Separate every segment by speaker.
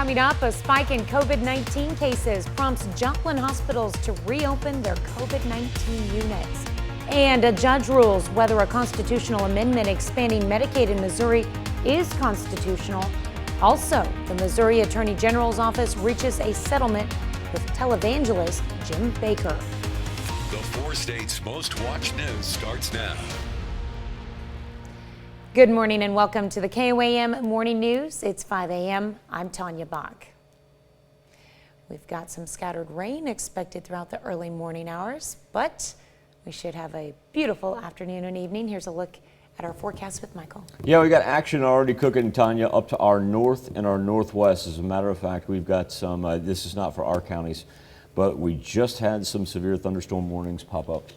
Speaker 1: Coming up, a spike in COVID-19 cases prompts Joplin hospitals to reopen their COVID-19 units. And a judge rules whether a constitutional amendment expanding Medicaid in Missouri is constitutional. Also, the Missouri Attorney General's office reaches a settlement with televangelist Jim Baker.
Speaker 2: The 4 states' most watched news starts now.
Speaker 1: Good morning and welcome to the KOAM Morning News. It's 5 a.m. I'm Tanya Bach. We've got some scattered rain expected throughout the early morning hours, but we should have a beautiful afternoon and evening. Here's a look at our forecast with Michael.
Speaker 3: Yeah, we got action already cooking, Tanya, up to our north and our northwest. As a matter of fact, we've got some, this is not for our counties, but we just had some severe thunderstorm warnings pop up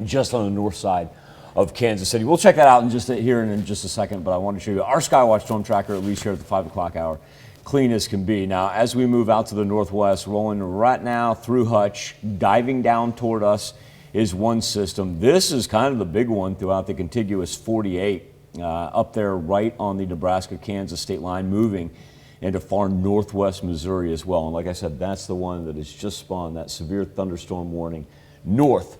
Speaker 3: just on the north side of Kansas City. We'll check that out in just a second, but I want to show you our Skywatch storm tracker, at least here at the 5 o'clock hour. Clean as can be. Now, as we move out to the northwest, rolling right now through Hutch, diving down toward us is one system. This is kind of the big one throughout the contiguous 48, up there right on the Nebraska-Kansas state line, moving into far northwest Missouri as well. And like I said, that's the one that has just spawned that severe thunderstorm warning north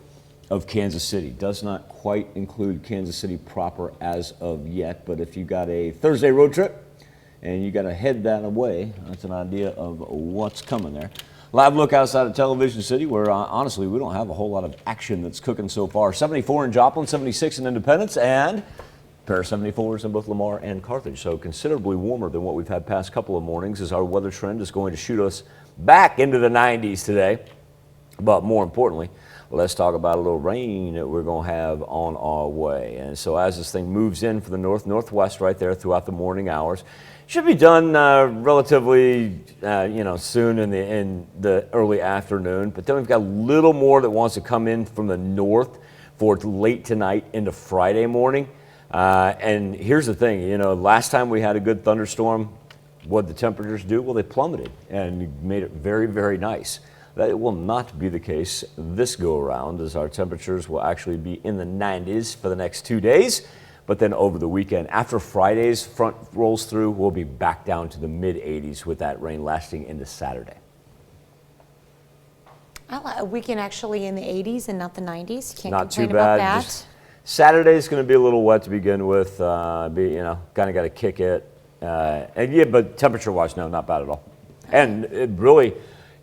Speaker 3: of Kansas City. Does not quite include Kansas City proper as of yet, but if you got a Thursday road trip and you got to head that away, that's an idea of what's coming there. Live look outside of Television City, where honestly we don't have a whole lot of action that's cooking so far. 74 in Joplin, 76 in Independence, and a pair of 74s in both Lamar and Carthage. So considerably warmer than what we've had past couple of mornings, as our weather trend is going to shoot us back into the 90s today. But more importantly, let's talk about a little rain that we're going to have on our way. And so as this thing moves in for the northwest right there throughout the morning hours, should be done relatively soon in the early afternoon. But then we've got a little more that wants to come in from the north for late tonight into Friday morning. And here's the thing, last time we had a good thunderstorm, what did the temperatures do? Well, they plummeted and made it very, very nice. That will not be the case this go around, as our temperatures will actually be in the 90s for the next 2 days. But then over the weekend, after Friday's front rolls through, we'll be back down to the mid 80s with that rain lasting into Saturday.
Speaker 1: A weekend actually in the 80s and not the 90s. Can't
Speaker 3: not
Speaker 1: complain
Speaker 3: too bad.
Speaker 1: about that.
Speaker 3: Just Saturday's going to be a little wet to begin with. Kind of got to kick it. But temperature-wise, no, not bad at all. And it really.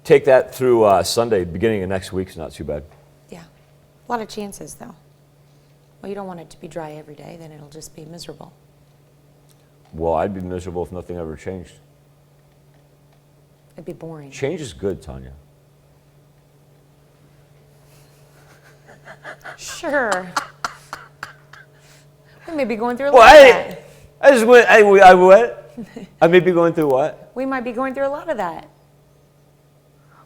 Speaker 3: Take that through Sunday, beginning of next week's not too bad.
Speaker 1: Yeah, a lot of chances though. Well, you don't want it to be dry every day, then it'll just be miserable.
Speaker 3: Well, I'd be miserable if nothing ever changed.
Speaker 1: It'd be boring.
Speaker 3: Change is good, Tanya.
Speaker 1: Sure. We may be going through a
Speaker 3: Well,
Speaker 1: lot of that.
Speaker 3: I may be going through what?
Speaker 1: We might be going through a lot of that.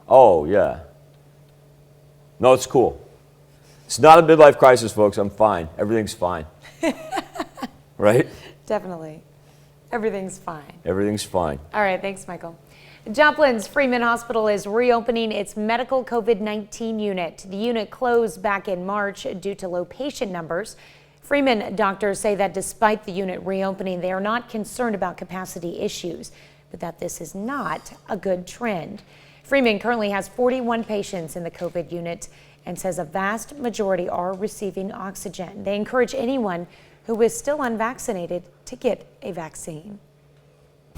Speaker 3: Oh, yeah. No, it's cool. It's not a midlife crisis, folks. I'm fine. Everything's fine. Right?
Speaker 1: Definitely. Everything's fine.
Speaker 3: Everything's fine.
Speaker 1: All right, thanks, Michael. Joplin's Freeman Hospital is reopening its medical COVID-19 unit. The unit closed back in March due to low patient numbers. Freeman doctors say that despite the unit reopening, they are not concerned about capacity issues, but that this is not a good trend. Freeman currently has 41 patients in the COVID unit and says a vast majority are receiving oxygen. They encourage anyone who is still unvaccinated to get a vaccine.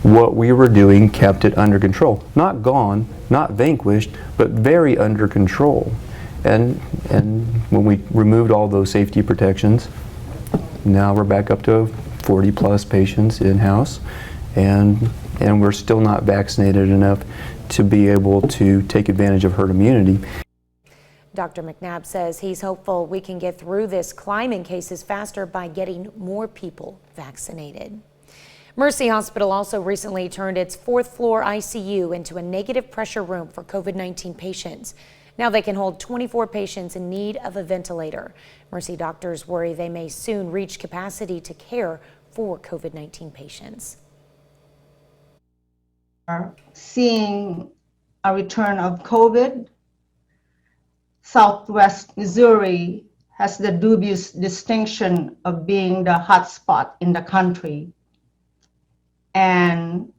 Speaker 4: What we were doing kept it under control. Not gone, not vanquished, but very under control. And when we removed all those safety protections, now we're back up to 40 plus patients in-house, and we're still not vaccinated enough to be able to take advantage of herd immunity.
Speaker 1: Dr. McNabb says he's hopeful we can get through this climb in cases faster by getting more people vaccinated. Mercy Hospital also recently turned its 4th floor ICU into a negative pressure room for COVID-19 patients. Now they can hold 24 patients in need of a ventilator. Mercy doctors worry they may soon reach capacity to care for COVID-19 patients.
Speaker 5: Are seeing a return of COVID. Southwest Missouri has the dubious distinction of being the hot spot in the country. And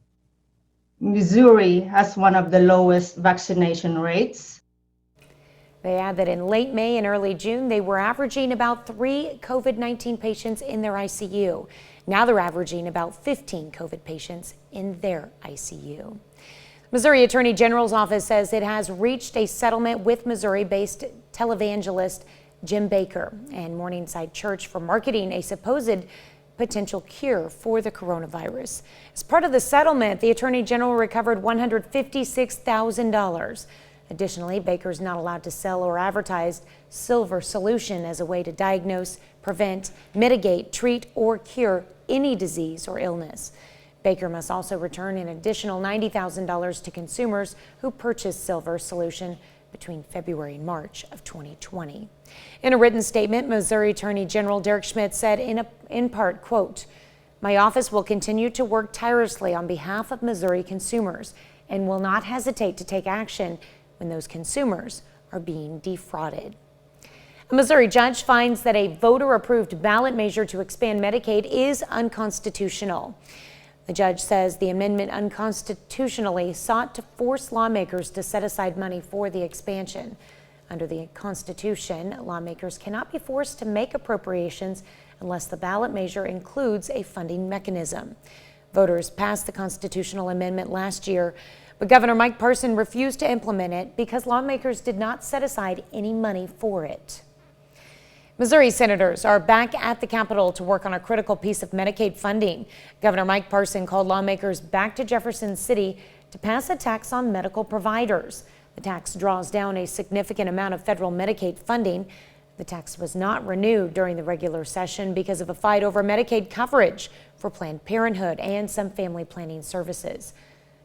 Speaker 5: Missouri has one of the lowest vaccination rates.
Speaker 1: They add that in late May and early June, they were averaging about 3 COVID-19 patients in their ICU. Now they're averaging about 15 COVID patients in their ICU. Missouri Attorney General's office says it has reached a settlement with Missouri-based televangelist Jim Bakker and Morningside Church for marketing a supposed potential cure for the coronavirus. As part of the settlement, the Attorney General recovered $156,000. Additionally, Bakker's not allowed to sell or advertise Silver Solution as a way to diagnose, prevent, mitigate, treat, or cure any disease or illness. Bakker must also return an additional $90,000 to consumers who purchased Silver Solution between February and March of 2020. In a written statement, Missouri Attorney General Derek Schmidt said in part, quote, "My office will continue to work tirelessly on behalf of Missouri consumers and will not hesitate to take action when those consumers are being defrauded." A Missouri judge finds that a voter-approved ballot measure to expand Medicaid is unconstitutional. The judge says the amendment unconstitutionally sought to force lawmakers to set aside money for the expansion. Under the Constitution, lawmakers cannot be forced to make appropriations unless the ballot measure includes a funding mechanism. Voters passed the constitutional amendment last year, but Governor Mike Parson refused to implement it because lawmakers did not set aside any money for it. Missouri senators are back at the Capitol to work on a critical piece of Medicaid funding. Governor Mike Parson called lawmakers back to Jefferson City to pass a tax on medical providers. The tax draws down a significant amount of federal Medicaid funding. The tax was not renewed during the regular session because of a fight over Medicaid coverage for Planned Parenthood and some family planning services.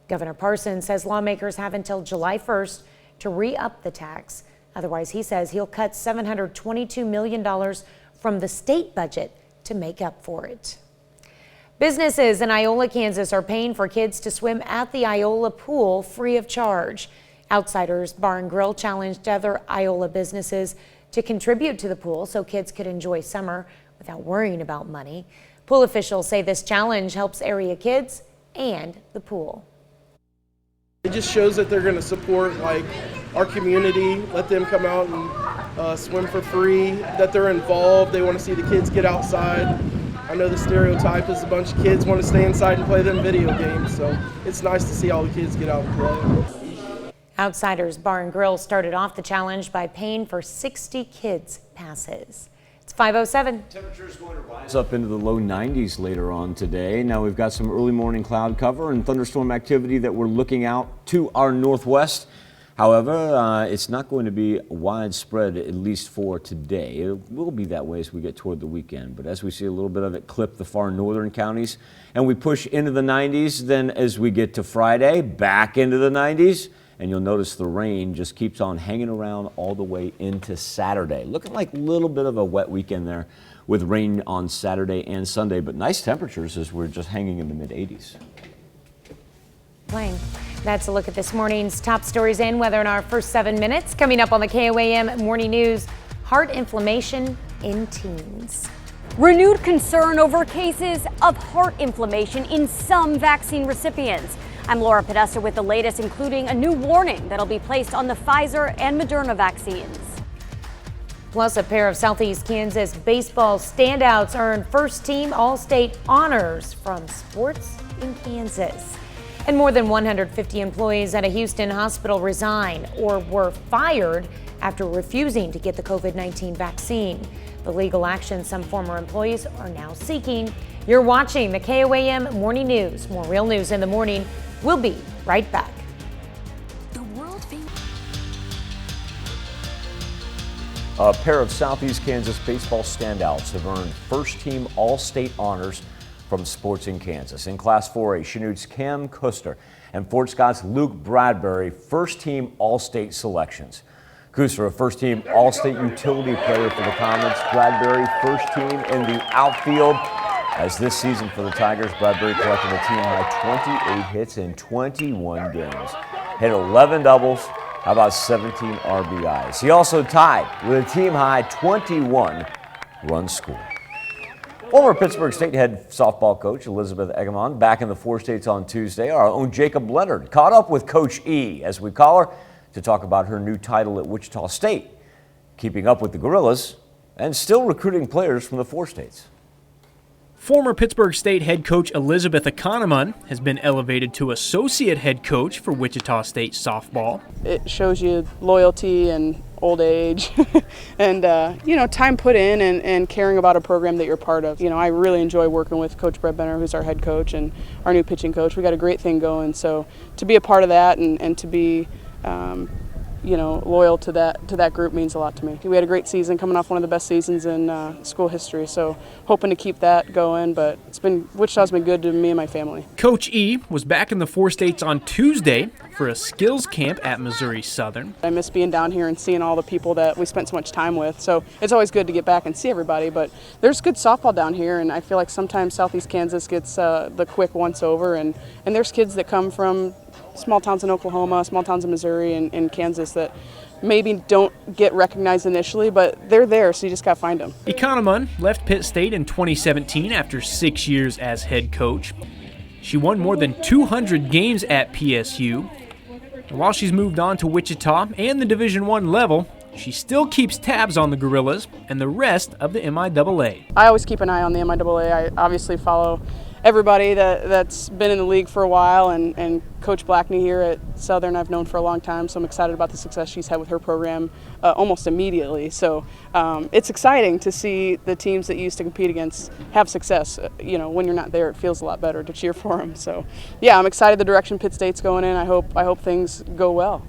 Speaker 1: Governor Parson says lawmakers have until July 1st to re-up the tax. Otherwise, he says he'll cut $722 million from the state budget to make up for it. Businesses in Iola, Kansas are paying for kids to swim at the Iola pool free of charge. Outsiders Bar and Grill challenged other Iola businesses to contribute to the pool so kids could enjoy summer without worrying about money. Pool officials say this challenge helps area kids and the pool.
Speaker 6: It just shows that they're going to support our community, let them come out and swim for free, that they're involved, they want to see the kids get outside. I know the stereotype is a bunch of kids want to stay inside and play them video games, so it's nice to see all the kids get out and play.
Speaker 1: Outsiders Bar and Grill started off the challenge by paying for 60 kids' passes. It's 5:07.
Speaker 3: Temperatures going to rise up into the low 90s later on today. Now we've got some early morning cloud cover and thunderstorm activity that we're looking out to our northwest. However, it's not going to be widespread, at least for today. It will be that way as we get toward the weekend. But as we see a little bit of it clip the far northern counties and we push into the 90s, then as we get to Friday, back into the 90s. And you'll notice the rain just keeps on hanging around all the way into Saturday. Looking like a little bit of a wet weekend there with rain on Saturday and Sunday, but nice temperatures as we're just hanging in the mid-80s.
Speaker 1: That's a look at this morning's top stories and weather in our first 7 minutes. Coming up on the KOAM Morning News, heart inflammation in teens.
Speaker 7: Renewed concern over cases of heart inflammation in some vaccine recipients. I'm Laura Podesta with the latest, including a new warning that'll be placed on the Pfizer and Moderna vaccines.
Speaker 1: Plus, a pair of Southeast Kansas baseball standouts earned first-team All-State honors from Sports in Kansas. And more than 150 employees at a Houston hospital resign or were fired after refusing to get the COVID-19 vaccine. The legal action some former employees are now seeking. You're watching the KOAM Morning News. More real news in the morning. We'll be right back.
Speaker 3: A pair of Southeast Kansas baseball standouts have earned first-team All-State honors from Sports in Kansas. In Class 4A, Chinook's Cam Custer and Fort Scott's Luke Bradbury first-team All-State selections. Custer, a first-team All-State utility player for the Comets. Bradbury, first team in the outfield. As this season for the Tigers, Bradbury collected a team-high 28 hits in 21 games. Hit 11 doubles, how about 17 RBIs. He also tied with a team-high 21 runs scored. Former Pittsburgh State head softball coach Elizabeth Egamon back in the 4 states on Tuesday. Our own Jacob Leonard caught up with Coach E, as we call her, to talk about her new title at Wichita State, keeping up with the Gorillas, and still recruiting players from the 4 states.
Speaker 8: Former Pittsburgh State head coach Elizabeth Economon has been elevated to associate head coach for Wichita State softball.
Speaker 9: It shows you loyalty and old age and, time put in and caring about a program that you're part of. I really enjoy working with Coach Brett Benner, who's our head coach, and our new pitching coach. We got a great thing going, so to be a part of that and to be loyal to that group means a lot to me. We had a great season, coming off one of the best seasons in school history, so hoping to keep that going, but Wichita's been good to me and my family.
Speaker 8: Coach E was back in the 4 states on Tuesday for a skills camp at Missouri Southern.
Speaker 9: I miss being down here and seeing all the people that we spent so much time with, so it's always good to get back and see everybody, but there's good softball down here, and I feel like sometimes Southeast Kansas gets the quick once over, and there's kids that come from small towns in Oklahoma, small towns in Missouri and Kansas that maybe don't get recognized initially, but they're there, so you just got to find them.
Speaker 8: Economon left Pitt State in 2017 after 6 years as head coach. She won more than 200 games at PSU. And while she's moved on to Wichita and the Division I level, she still keeps tabs on the Gorillas and the rest of the MIAA.
Speaker 9: I always keep an eye on the MIAA. I obviously follow everybody that's been in the league for a while, and Coach Blackney here at Southern I've known for a long time, so I'm excited about the success she's had with her program almost immediately. So it's exciting to see the teams that you used to compete against have success. When you're not there, it feels a lot better to cheer for them. So yeah, I'm excited the direction Pitt State's going in. I hope things go well.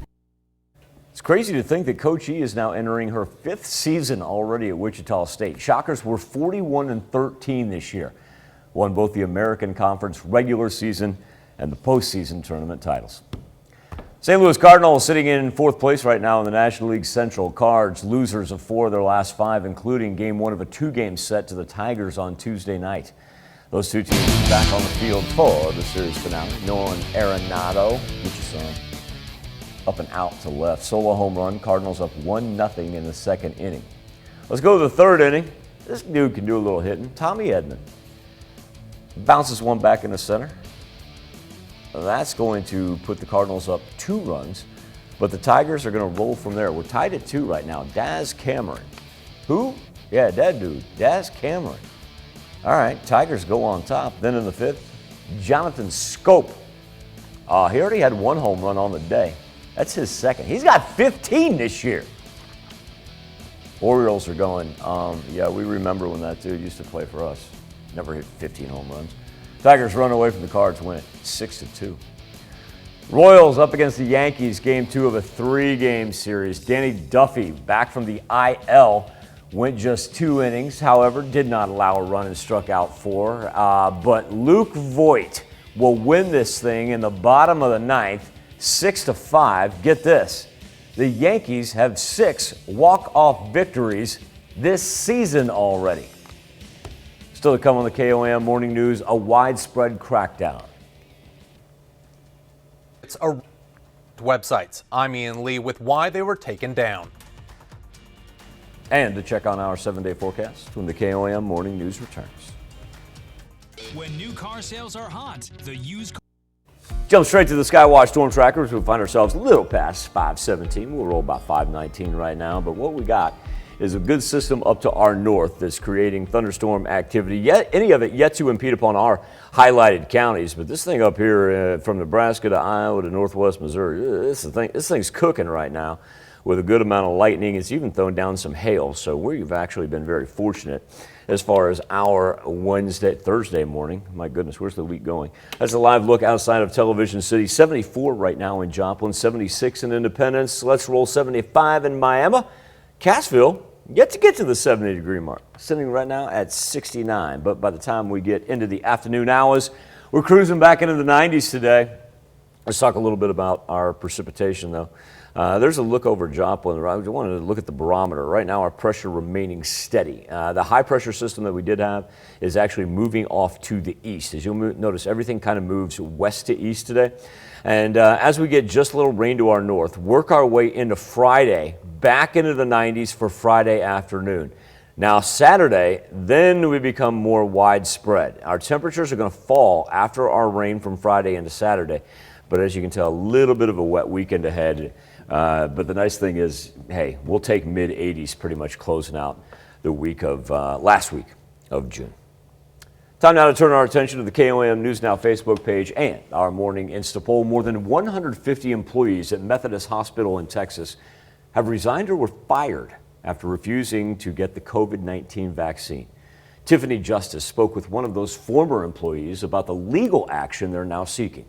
Speaker 3: It's crazy to think that Coach E is now entering her 5th season already at Wichita State. Shockers were 41-13 this year. Won both the American Conference regular season and the postseason tournament titles. St. Louis Cardinals sitting in 4th place right now in the National League Central. Cards, losers of 4 of their last 5, including Game 1 of a 2-game set to the Tigers on Tuesday night. Those 2 teams back on the field for the series finale. Nolan Arenado, which is up and out to left. Solo home run. Cardinals up 1-0 in the 2nd inning. Let's go to the 3rd inning. This dude can do a little hitting. Tommy Edman bounces one back in the center. That's going to put the Cardinals up 2 runs, but the Tigers are going to roll from there. We're tied at 2 right now. Daz Cameron. Who? Yeah, that dude. Daz Cameron. All right, Tigers go on top. Then in the 5th, Jonathan Scope. He already had 1 home run on the day. That's his 2nd. He's got 15 this year. Orioles are going, yeah, we remember when that dude used to play for us. Never hit 15 home runs. Tigers run away from the Cards, win it 6-2. Royals up against the Yankees, Game 2 of a 3-game series. Danny Duffy, back from the IL, went just 2 innings. However, did not allow a run and struck out 4. But Luke Voigt will win this thing in the bottom of the 9th, 6-5. Get this, the Yankees have 6 walk-off victories this season already. Still to come on the KOAM Morning News, a widespread crackdown.
Speaker 10: It's a websites. I'm Ian Lee with why they were taken down.
Speaker 3: And to check on our 7-day forecast when the KOAM Morning News returns.
Speaker 2: When new car sales are hot, the used car.
Speaker 3: Jump straight to the Skywatch Storm Trackers. We'll find ourselves a little past 517. We'll roll about 519 right now. But what we got is a good system up to our north that's creating thunderstorm activity. Yet any of it yet to impede upon our highlighted counties. But this thing up here from Nebraska to Iowa to northwest Missouri, this thing's cooking right now with a good amount of lightning. It's even thrown down some hail. So we've actually been very fortunate as far as our Thursday morning. My goodness, where's the week going? That's a live look outside of Television City. 74 right now in Joplin, 76 in Independence. Let's roll 75 in Miami. Cassville, yet to get to the 70-degree mark, sitting right now at 69. But by the time we get into the afternoon hours, we're cruising back into the 90s today. Let's talk a little bit about our precipitation, though. There's a look over Joplin. I wanted to look at the barometer. Right now, our pressure remaining steady. The high-pressure system that we did have is actually moving off to the east. As you'll notice, everything kind of moves west to east today. And as we get just a little rain to our north, work our way into Friday, back into the 90s for Friday afternoon. Now Saturday, then we become more widespread. Our temperatures are going to fall after our rain from Friday into Saturday. But as you can tell, a little bit of a wet weekend ahead. But the nice thing is, hey, we'll take mid-80s pretty much closing out the week of last week of June. Time now to turn our attention to the KOAM News Now Facebook page and our morning Insta poll. More than 150 employees at Methodist Hospital in Texas have resigned or were fired after refusing to get the COVID-19 vaccine. Tiffany Justice spoke with one of those former employees about the legal action they're now seeking.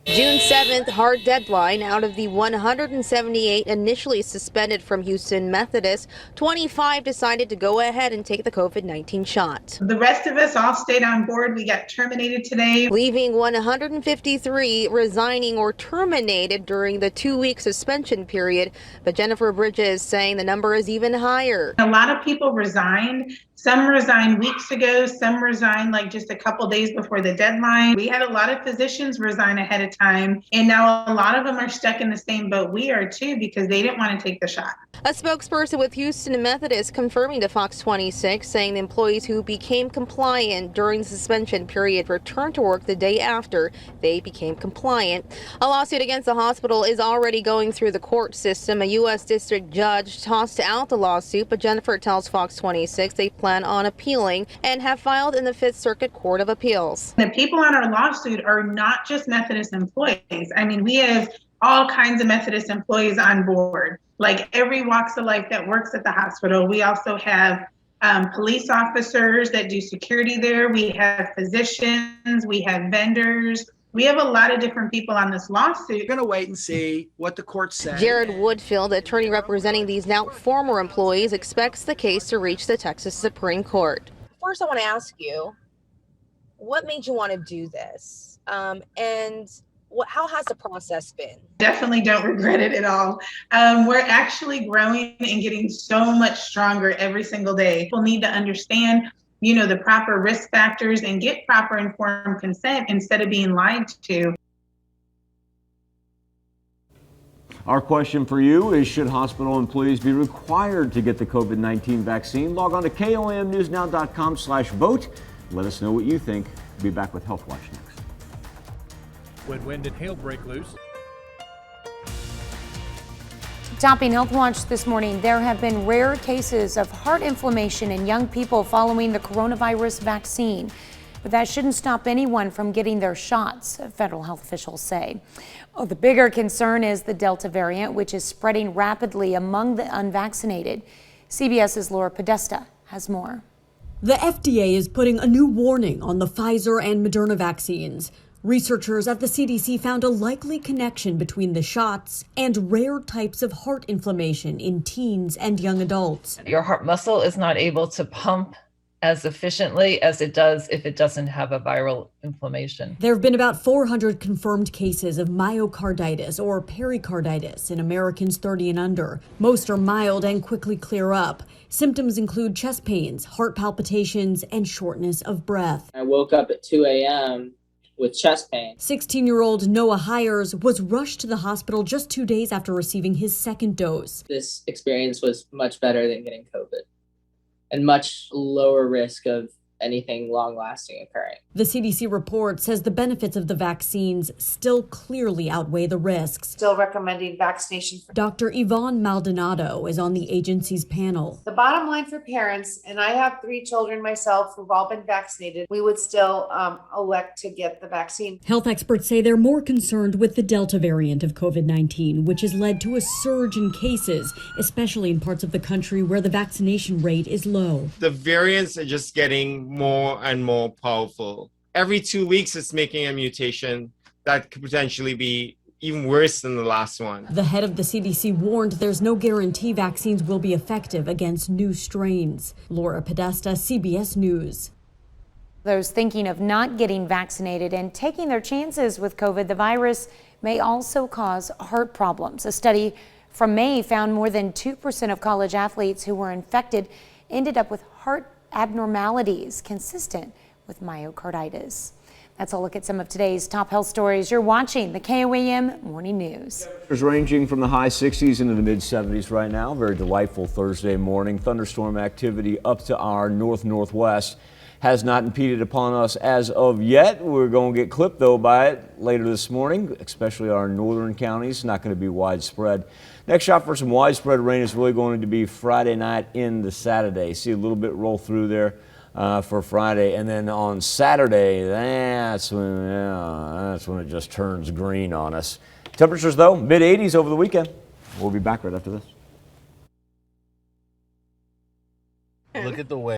Speaker 11: June 7th, hard deadline. Out of the 178 initially suspended from Houston Methodist, 25 decided to go ahead and take the COVID-19 shot.
Speaker 12: The rest of us all stayed on board. We got terminated today,
Speaker 11: leaving 153 resigning or terminated during the 2-week suspension period. But Jennifer Bridges saying the number is even higher.
Speaker 12: A lot of people resigned. Some resigned weeks ago, some resigned like just a couple days before the deadline. We had a lot of physicians resign ahead of time, and now a lot of them are stuck in the same boat we are too, because they didn't want to take the shot.
Speaker 11: A spokesperson with Houston Methodist confirming to Fox 26, saying the employees who became compliant during the suspension period returned to work the day after they became compliant. A lawsuit against the hospital is already going through the court system. A U.S. district judge tossed out the lawsuit, but Jennifer tells Fox 26 they plan on appealing and have filed in the Fifth Circuit Court of Appeals.
Speaker 12: The people on our lawsuit are not just Methodist employees. I mean, we have all kinds of Methodist employees on board, like every walks of life that works at the hospital. We also have police officers that do security there. We have physicians, we have vendors. We have a lot of different people on this lawsuit.
Speaker 13: We're going to wait and see what the court says.
Speaker 11: Jared Woodfield, attorney representing these now former employees, expects the case to reach the Texas Supreme Court.
Speaker 14: First, I want to ask you, what made you want to do this? And how has the process been?
Speaker 12: Definitely don't regret it at all. We're actually growing and getting so much stronger every single day. People need to understand the proper risk factors and get proper informed consent instead of being lied to.
Speaker 3: Our question for you is, should hospital employees be required to get the COVID-19 vaccine? Log on to KOAMnewsnow.com/vote. Let us know what you think. We'll be back with Health Watch next.
Speaker 8: When wind and hail break loose.
Speaker 1: Topping Health Watch this morning, there have been rare cases of heart inflammation in young people following the coronavirus vaccine. But that shouldn't stop anyone from getting their shots, federal health officials say. Oh, the bigger concern is the Delta variant, which is spreading rapidly among the unvaccinated. CBS's Laura Podesta has more.
Speaker 15: The FDA is putting a new warning on the Pfizer and Moderna vaccines. Researchers at the CDC found a likely connection between the shots and rare types of heart inflammation in teens and young adults.
Speaker 16: Your heart muscle is not able to pump as efficiently as it does if it doesn't have a viral inflammation.
Speaker 15: There have been about 400 confirmed cases of myocarditis or pericarditis in Americans 30 and under. Most are mild and quickly clear up. Symptoms include chest pains, heart palpitations, and shortness of breath.
Speaker 17: I woke up at 2 a.m. with chest pain.
Speaker 15: 16-year-old Noah Hires was rushed to the hospital just 2 days after receiving his second dose.
Speaker 17: This experience was much better than getting COVID and much lower risk of anything long-lasting occurring.
Speaker 15: The CDC report says the benefits of the vaccines still clearly outweigh the risks.
Speaker 18: Still recommending vaccination.
Speaker 15: Dr. Yvonne Maldonado is on the agency's panel.
Speaker 18: The bottom line for parents, and I have 3 children myself who've all been vaccinated, we would still elect to get the vaccine.
Speaker 15: Health experts say they're more concerned with the Delta variant of COVID-19, which has led to a surge in cases, especially in parts of the country where the vaccination rate is low.
Speaker 19: The variants are just getting more and more powerful. Every 2 weeks, it's making a mutation that could potentially be even worse than the last one.
Speaker 15: The head of the CDC warned there's no guarantee vaccines will be effective against new strains. Laura Podesta, CBS News.
Speaker 1: Those thinking of not getting vaccinated and taking their chances with COVID, the virus may also cause heart problems. A study from May found more than 2% of college athletes who were infected ended up with heart abnormalities consistent with myocarditis. That's a look at some of today's top health stories. You're watching the KOAM Morning News.
Speaker 3: Temperatures ranging from the high 60s into the mid 70s right now. Very delightful Thursday morning. Thunderstorm activity up to our northwest has not impeded upon us as of yet. We're going to get clipped though by it later this morning, especially our northern counties. Not going to be widespread. Next shot for some widespread rain is really going to be Friday night into Saturday. See a little bit roll through there for Friday, and then on Saturday, that's when it just turns green on us. Temperatures though, mid 80s over the weekend. We'll be back right after this.
Speaker 20: Look at the way.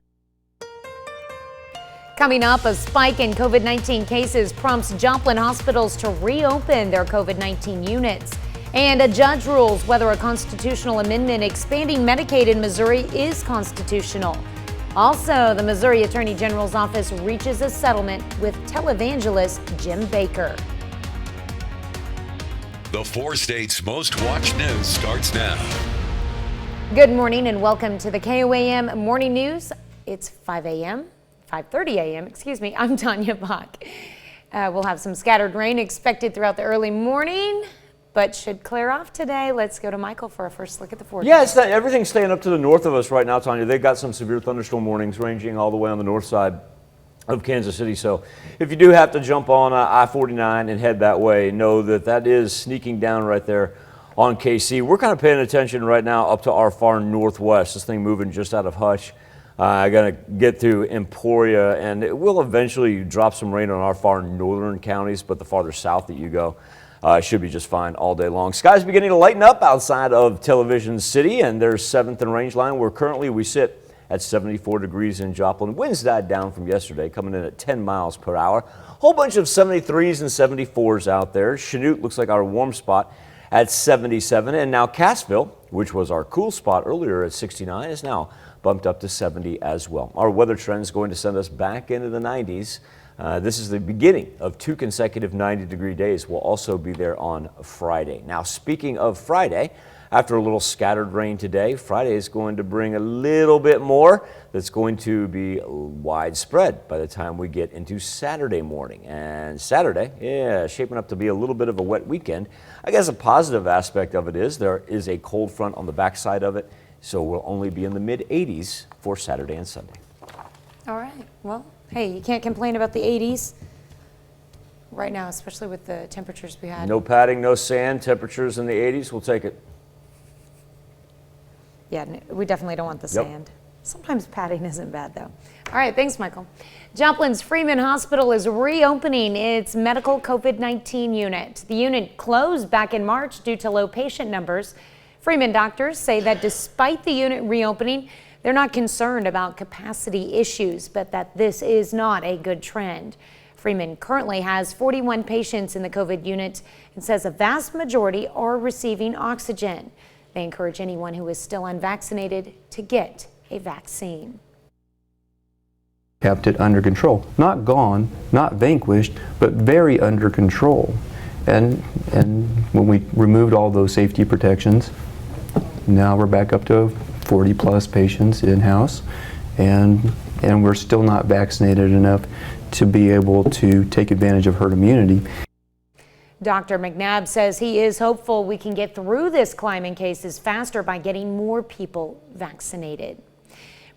Speaker 1: Coming up, a spike in COVID-19 cases prompts Joplin hospitals to reopen their COVID-19 units. And a judge rules whether a constitutional amendment expanding Medicaid in Missouri is constitutional. Also, the Missouri Attorney General's office reaches a settlement with televangelist Jim Baker.
Speaker 2: The 4 states' most watched news starts now.
Speaker 1: Good morning and welcome to the KOAM Morning News. It's 5:30 a.m., excuse me. I'm Tanya Bach. We'll have some scattered rain expected throughout the early morning, but should clear off today. Let's go to Michael for a first look at the forecast.
Speaker 3: Yeah, everything's staying up to the north of us right now, Tanya. They've got some severe thunderstorm warnings ranging all the way on the north side of Kansas City. So if you do have to jump on I-49 and head that way, know that that is sneaking down right there on KC. We're kind of paying attention right now up to our far northwest. This thing moving just out of Hutch. I got to get through Emporia, and it will eventually drop some rain on our far northern counties, but the farther south that you go, should be just fine all day long. Skies beginning to lighten up outside of Television City, and there's 7th and Range Line, where currently we sit at 74 degrees in Joplin. Winds died down from yesterday, coming in at 10 miles per hour. Whole bunch of 73s and 74s out there. Chanute looks like our warm spot at 77, and now Cassville, which was our cool spot earlier at 69, is now bumped up to 70 as well. Our weather trend is going to send us back into the 90s. This is the beginning of 2 consecutive 90-degree days. We'll also be there on Friday. Now, speaking of Friday, after a little scattered rain today, Friday is going to bring a little bit more that's going to be widespread by the time we get into Saturday morning. And Saturday, yeah, shaping up to be a little bit of a wet weekend. I guess a positive aspect of it is there is a cold front on the backside of it, so we'll only be in the mid-80s for Saturday and Sunday.
Speaker 1: All right, well, hey, you can't complain about the 80s right now, especially with the temperatures we had.
Speaker 3: No padding, no sand, temperatures in the 80s, we'll take it.
Speaker 1: Yeah, we definitely don't want the sand. Sometimes padding isn't bad though. All right, thanks, Michael. Joplin's Freeman Hospital is reopening its medical COVID-19 unit. The unit closed back in March due to low patient numbers. Freeman doctors say that despite the unit reopening, they're not concerned about capacity issues, but that this is not a good trend. Freeman currently has 41 patients in the COVID unit and says a vast majority are receiving oxygen. They encourage anyone who is still unvaccinated to get a vaccine.
Speaker 4: Kept it under control. Not gone, not vanquished, but very under control. And when we removed all those safety protections, now we're back up to 40 plus patients in-house, and we're still not vaccinated enough to be able to take advantage of herd immunity.
Speaker 1: Dr. McNabb says he is hopeful we can get through this climb in cases faster by getting more people vaccinated.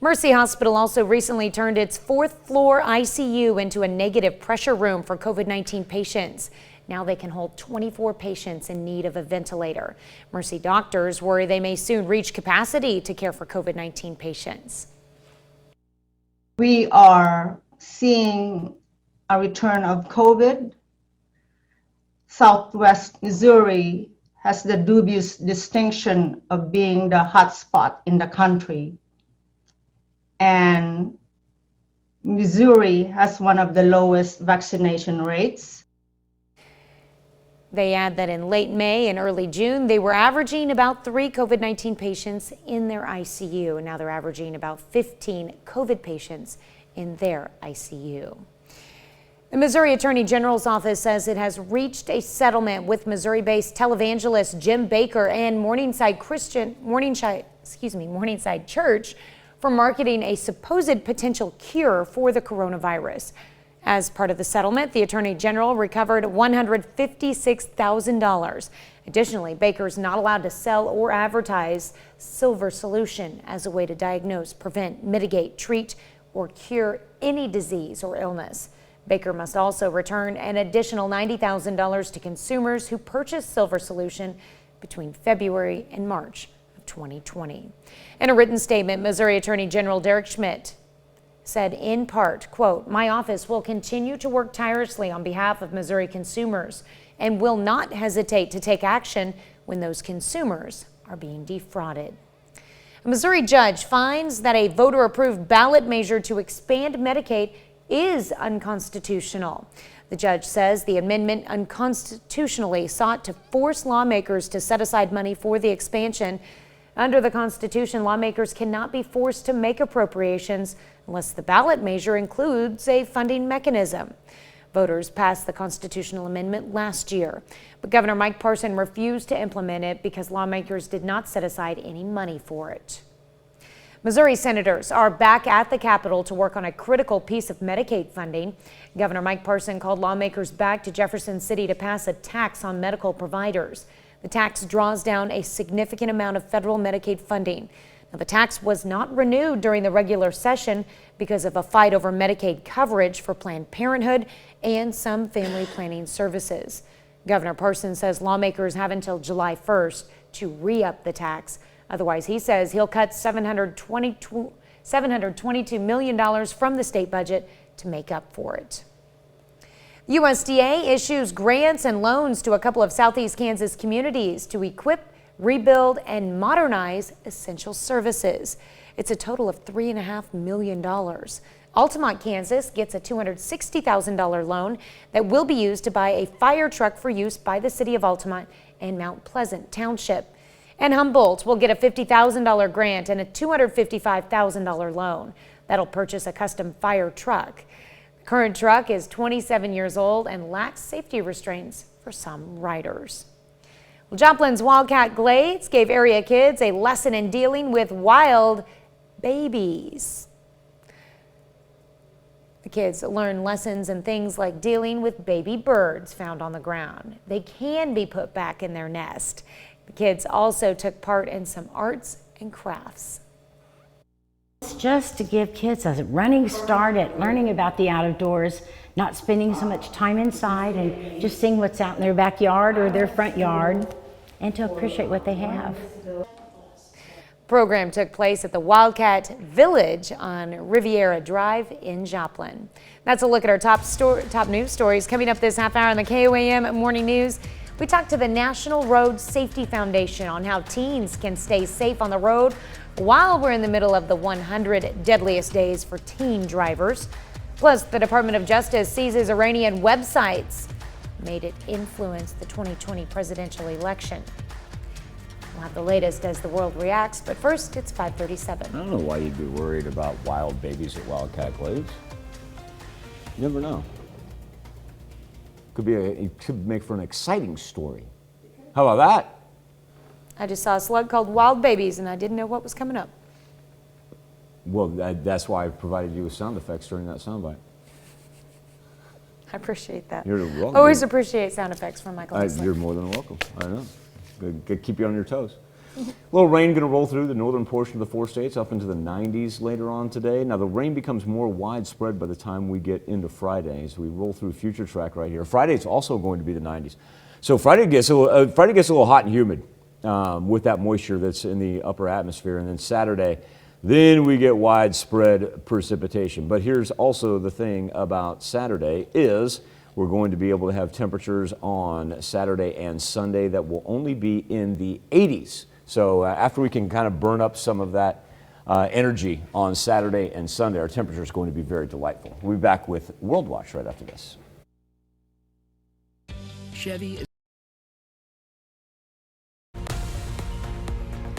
Speaker 1: Mercy Hospital also recently turned its 4th floor ICU into a negative pressure room for COVID-19 patients. Now they can hold 24 patients in need of a ventilator. Mercy doctors worry they may soon reach capacity to care for COVID-19 patients.
Speaker 5: We are seeing a return of COVID. Southwest Missouri has the dubious distinction of being the hotspot in the country. And Missouri has one of the lowest vaccination rates.
Speaker 1: They add that in late May and early June, they were averaging about 3 COVID-19 patients in their ICU. Now they're averaging about 15 COVID patients in their ICU. The Missouri Attorney General's office says it has reached a settlement with Missouri-based televangelist Jim Baker and Morningside Church for marketing a supposed potential cure for the coronavirus. As part of the settlement, the Attorney General recovered $156,000. Additionally, Baker's not allowed to sell or advertise Silver Solution as a way to diagnose, prevent, mitigate, treat, or cure any disease or illness. Baker must also return an additional $90,000 to consumers who purchased Silver Solution between February and March of 2020. In a written statement, Missouri Attorney General Derek Schmidt said in part, quote, "My office will continue to work tirelessly on behalf of Missouri consumers and will not hesitate to take action when those consumers are being defrauded." A Missouri judge finds that a voter-approved ballot measure to expand Medicaid is unconstitutional. The judge says the amendment unconstitutionally sought to force lawmakers to set aside money for the expansion. Under the Constitution, lawmakers cannot be forced to make appropriations unless the ballot measure includes a funding mechanism. Voters passed the constitutional amendment last year, but Governor Mike Parson refused to implement it because lawmakers did not set aside any money for it. Missouri senators are back at the Capitol to work on a critical piece of Medicaid funding. Governor Mike Parson called lawmakers back to Jefferson City to pass a tax on medical providers. The tax draws down a significant amount of federal Medicaid funding. Now, the tax was not renewed during the regular session because of a fight over Medicaid coverage for Planned Parenthood and some family planning services. Governor Parson says lawmakers have until July 1st to re-up the tax. Otherwise, he says he'll cut $722 million from the state budget to make up for it. USDA issues grants and loans to a couple of Southeast Kansas communities to equip, rebuild, and modernize essential services. It's a total of $3.5 million. Altamont, Kansas gets a $260,000 loan that will be used to buy a fire truck for use by the city of Altamont and Mount Pleasant Township. And Humboldt will get a $50,000 grant and a $255,000 loan. That'll purchase a custom fire truck. The current truck is 27 years old and lacks safety restraints for some riders. Well, Joplin's Wildcat Glades gave area kids a lesson in dealing with wild babies. The kids learn lessons in things like dealing with baby birds found on the ground. They can be put back in their nest. The kids also took part in some arts and crafts.
Speaker 21: It's just to give kids a running start at learning about the outdoors, not spending so much time inside and just seeing what's out in their backyard or their front yard, and to appreciate what they have.
Speaker 1: The program took place at the Wildcat Village on Riviera Drive in Joplin. That's a look at our top news stories coming up this half hour on the KOAM Morning News. We talked to the National Road Safety Foundation on how teens can stay safe on the road while we're in the middle of the 100 deadliest days for teen drivers. Plus, the Department of Justice seizes Iranian websites made it influence the 2020 presidential election. We'll have the latest as the world reacts, but first, it's 5:37.
Speaker 3: I don't know why you'd be worried about wild babies at Wildcat Glades. You never know. It could make for an exciting story. How about that?
Speaker 1: I just saw a slug called wild babies, and I didn't know what was coming up.
Speaker 3: Well, that's why I provided you with sound effects during that soundbite.
Speaker 1: I appreciate that.
Speaker 3: You're welcome.
Speaker 1: Always appreciate sound effects from Michael.
Speaker 3: You're more than welcome. I know. Good, keep you on your toes. A little rain going to roll through the northern portion of the 4 states up into the 90s later on today. Now the rain becomes more widespread by the time we get into Friday as we roll through future track right here. Friday is also going to be the 90s. So Friday gets a little hot and humid with that moisture that's in the upper atmosphere, and then Saturday, then we get widespread precipitation. But here's also the thing about Saturday is we're going to be able to have temperatures on Saturday and Sunday that will only be in the 80s. So after we can kind of burn up some of that energy on Saturday and Sunday, our temperature is going to be very delightful. We'll be back with World Watch right after this.
Speaker 22: Chevy is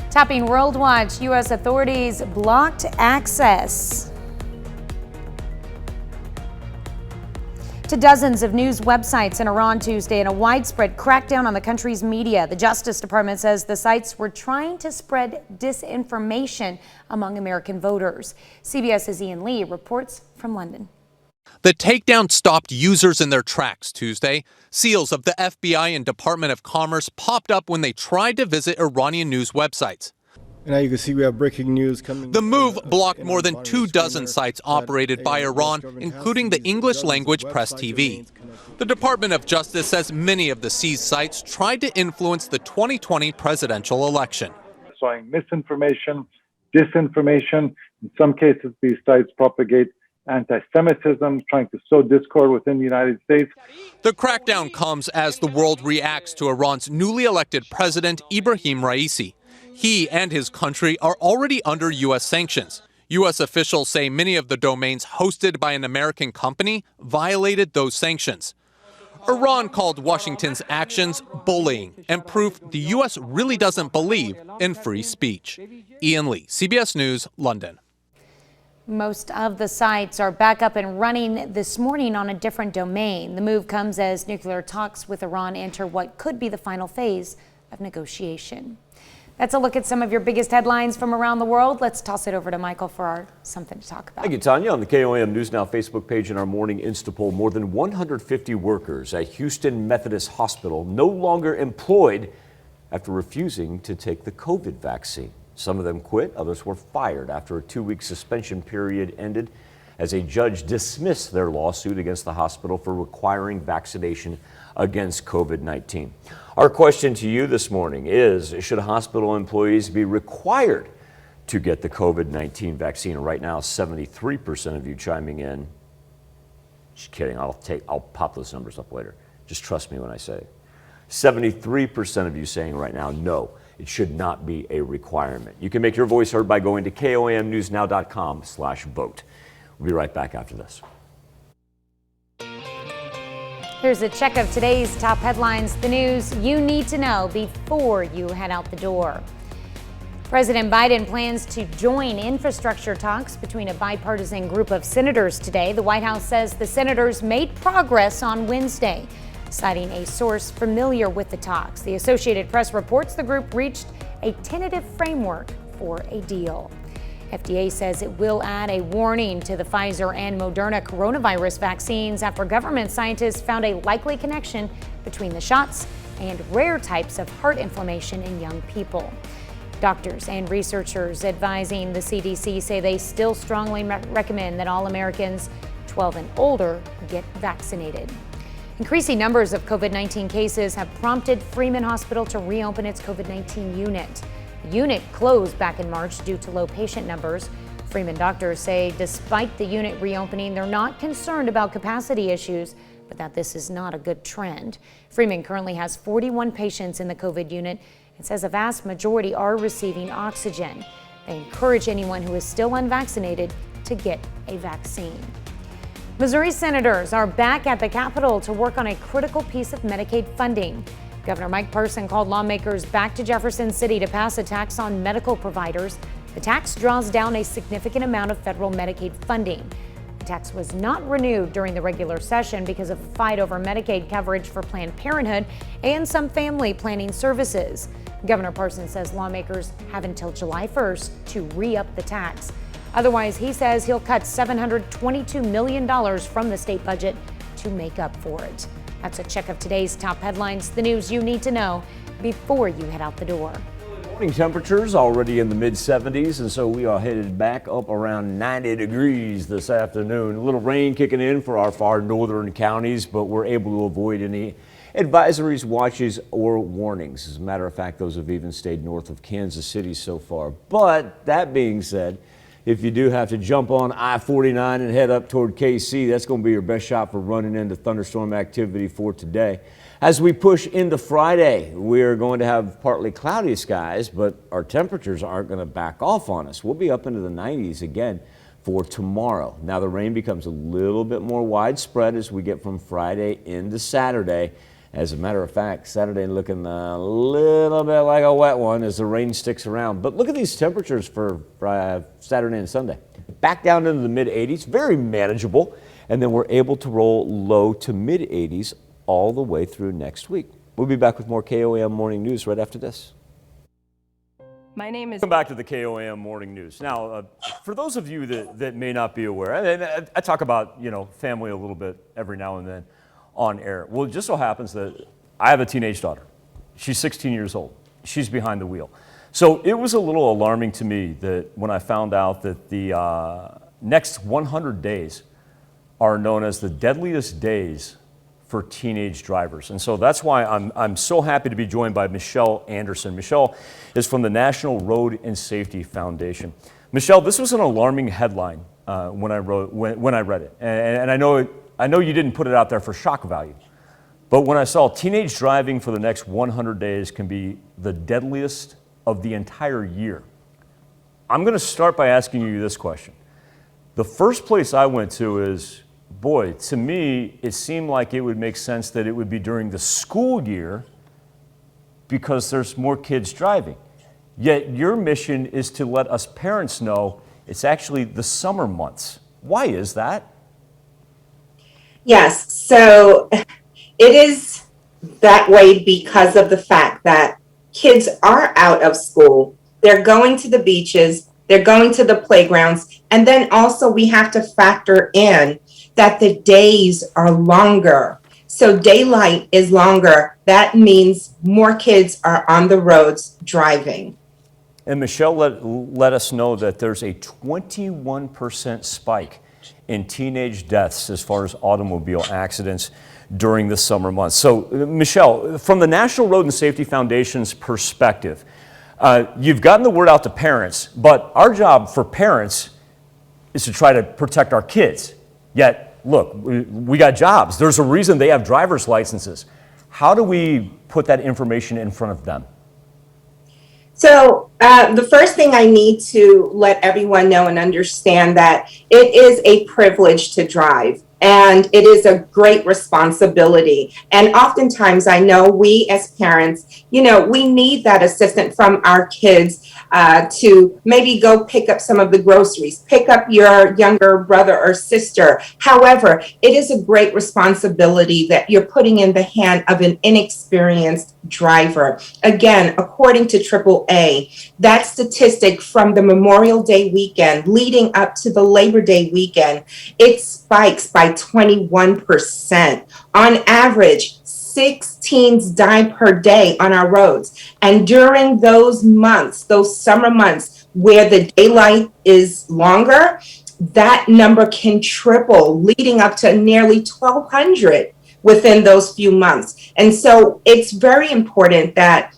Speaker 1: Topping World Watch, U.S. authorities blocked access to dozens of news websites in Iran Tuesday in a widespread crackdown on the country's media. The Justice Department says the sites were trying to spread disinformation among American voters. CBS's Ian Lee reports from London.
Speaker 10: The The takedown stopped users in their tracks Tuesday. Seals of the FBI and Department of Commerce popped up when they tried to visit Iranian news websites.
Speaker 6: Now you can see we have breaking news coming.
Speaker 10: The move blocked more than 24 sites operated by Iran, including the English language Press TV. The Department of Justice says many of the seized sites tried to influence the 2020 presidential election.
Speaker 22: Showing misinformation, disinformation. In some cases, these sites propagate anti-Semitism, trying to sow discord within the United States.
Speaker 10: The crackdown comes as the world reacts to Iran's newly elected president, Ibrahim Raisi. He and his country are already under U.S. sanctions. U.S. officials say many of the domains hosted by an American company violated those sanctions. Iran called Washington's actions bullying and proof the U.S. really doesn't believe in free speech. Ian Lee, CBS News, London.
Speaker 1: Most of the sites are back up and running this morning on a different domain. The move comes as nuclear talks with Iran enter what could be the final phase of negotiation. That's a look at some of your biggest headlines from around the world. Let's toss it over to Michael for our something to talk about.
Speaker 3: Thank you, Tanya. On the KOAM News Now Facebook page in our morning Insta poll, more than 150 workers at Houston Methodist Hospital no longer employed after refusing to take the COVID vaccine. Some of them quit, others were fired after a 2-week suspension period ended as a judge dismissed their lawsuit against the hospital for requiring vaccination against COVID-19. Our question to you this morning is, should hospital employees be required to get the COVID-19 vaccine? Right now, 73% of you chiming in. Just kidding, I'll pop those numbers up later. Just trust me when I say it. 73% of you saying right now, no, it should not be a requirement. You can make your voice heard by going to KOAMnewsnow.com/vote. We'll be right back after this.
Speaker 1: Here's a check of today's top headlines, the news you need to know before you head out the door. President Biden plans to join infrastructure talks between a bipartisan group of senators today. The White House says the senators made progress on Wednesday, citing a source familiar with the talks. The Associated Press reports the group reached a tentative framework for a deal. FDA says it will add a warning to the Pfizer and Moderna coronavirus vaccines after government scientists found a likely connection between the shots and rare types of heart inflammation in young people. Doctors and researchers advising the CDC say they still strongly recommend that all Americans 12 and older get vaccinated. Increasing numbers of COVID-19 cases have prompted Freeman Hospital to reopen its COVID-19 unit. The unit closed back in March due to low patient numbers. Freeman doctors say despite the unit reopening, they're not concerned about capacity issues, but that this is not a good trend. Freeman currently has 41 patients in the COVID unit and says a vast majority are receiving oxygen. They encourage anyone who is still unvaccinated to get a vaccine. Missouri senators are back at the Capitol to work on a critical piece of Medicaid funding. Governor Mike Parson called lawmakers back to Jefferson City to pass a tax on medical providers. The tax draws down a significant amount of federal Medicaid funding. The tax was not renewed during the regular session because of a fight over Medicaid coverage for Planned Parenthood and some family planning services. Governor Parson says lawmakers have until July 1st to re-up the tax. Otherwise, he says he'll cut $722 million from the state budget to make up for it. That's a check of today's top headlines, the news you need to know before you head out the door.
Speaker 3: Morning temperatures already in the mid-70s, and so we are headed back up around 90 degrees this afternoon. A little rain kicking in for our far northern counties, but we're able to avoid any advisories, watches, or warnings. As a matter of fact, those have even stayed north of Kansas City so far. But that being said, if you do have to jump on I-49 and head up toward KC, that's going to be your best shot for running into thunderstorm activity for today. As we push into Friday, we're going to have partly cloudy skies, but our temperatures aren't going to back off on us. We'll be up into the 90s again for tomorrow. Now the rain becomes a little bit more widespread as we get from Friday into Saturday. As a matter of fact, Saturday looking a little bit like a wet one as the rain sticks around. But look at these temperatures for Saturday and Sunday. Back down into the mid-80s, very manageable. And then we're able to roll low to mid-80s all the way through next week. We'll be back with more KOAM Morning News right after this.
Speaker 7: My name is...
Speaker 3: Welcome back to the KOAM Morning News. Now, for those of you that may not be aware, and I talk about, family a little bit every now and then on air. Well, it just so happens that I have a teenage daughter. She's 16 years old. She's behind the wheel. So it was a little alarming to me that when I found out that the next 100 days are known as the deadliest days for teenage drivers. And so that's why I'm so happy to be joined by Michelle Anderson. Michelle is from the National Road and Safety Foundation. Michelle, this was an alarming headline when I read it. And I know you didn't put it out there for shock value, but when I saw teenage driving for the next 100 days can be the deadliest of the entire year, I'm going to start by asking you this question. The first place I went to is, boy, to me, it seemed like it would make sense that it would be during the school year because there's more kids driving. Yet your mission is to let us parents know it's actually the summer months. Why is that?
Speaker 9: Yes, so it is that way because of the fact that kids are out of school. They're going to the beaches, they're going to the playgrounds, and then also we have to factor in that the days are longer. So daylight is longer. That means more kids are on the roads driving.
Speaker 3: And Michelle let us know that there's a 21% spike in teenage deaths as far as automobile accidents during the summer months. So Michelle, from the National Road and Safety Foundation's perspective, you've gotten the word out to parents, but our job for parents is to try to protect our kids. Yet, look, we got jobs. There's a reason they have driver's licenses. How do we put that information in front of them?
Speaker 9: So the first thing I need to let everyone know and understand that it is a privilege to drive. And it is a great responsibility. And oftentimes I know we as parents, we need that assistance from our kids to maybe go pick up some of the groceries, pick up your younger brother or sister. However, it is a great responsibility that you're putting in the hand of an inexperienced driver. Again, according to AAA, that statistic from the Memorial Day weekend leading up to the Labor Day weekend, it spikes by 21%. On average, 6 teens die per day on our roads. And during those months, those summer months where the daylight is longer, that number can triple, leading up to nearly 1,200 within those few months. And so it's very important that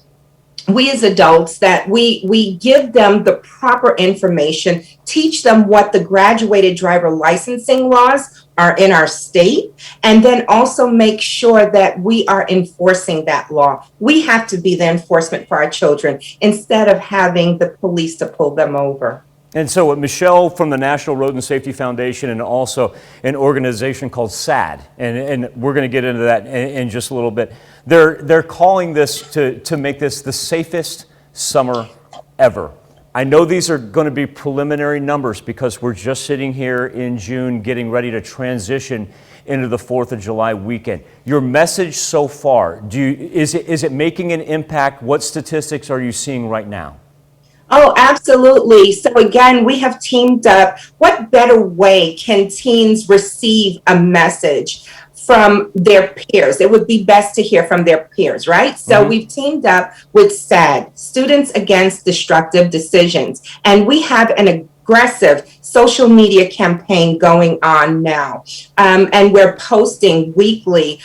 Speaker 9: we as adults, that we give them the proper information, teach them what the graduated driver licensing laws are in our state, and then also make sure that we are enforcing that law. We have to be the enforcement for our children instead of having the police to pull them over.
Speaker 3: And so Michelle from the National Road and Safety Foundation and also an organization called SAD, and we're going to get into that in just a little bit. They're calling this to make this the safest summer ever. I know these are going to be preliminary numbers because we're just sitting here in June getting ready to transition into the 4th of July weekend. Your message so far, is it making an impact? What statistics are you seeing right now?
Speaker 9: Oh, absolutely. So again, we have teamed up. What better way can teens receive a message from their peers? It would be best to hear from their peers, right? So we've teamed up with SAD, Students Against Destructive Decisions, and we have an aggressive social media campaign going on now. And we're posting weekly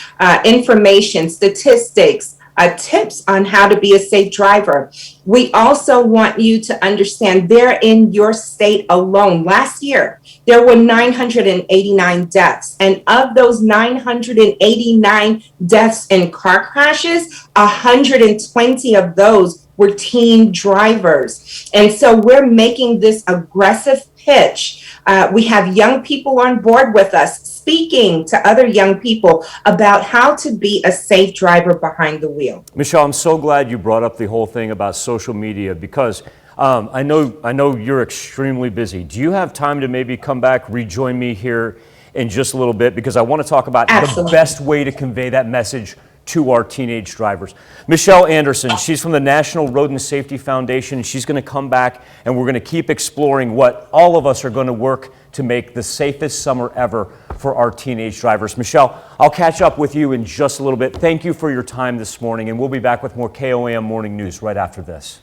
Speaker 9: information, statistics, tips on how to be a safe driver. We also want you to understand there in your state alone, last year, there were 989 deaths. And of those 989 deaths in car crashes, 120 of those were teen drivers. And so we're making this aggressive pitch. We have young people on board with us speaking to other young people about how to be a safe driver behind the wheel.
Speaker 3: Michelle, I'm so glad you brought up the whole thing about social media because I know you're extremely busy. Do you have time to maybe come back, rejoin me here in just a little bit? Because I want to talk about the best way to convey that message to our teenage drivers. Michelle Anderson, she's from the National Road and Safety Foundation. She's going to come back and we're going to keep exploring what all of us are going to work to make the safest summer ever for our teenage drivers. Michelle, I'll catch up with you in just a little bit. Thank you for your time this morning, and we'll be back with more KOAM Morning News right after this.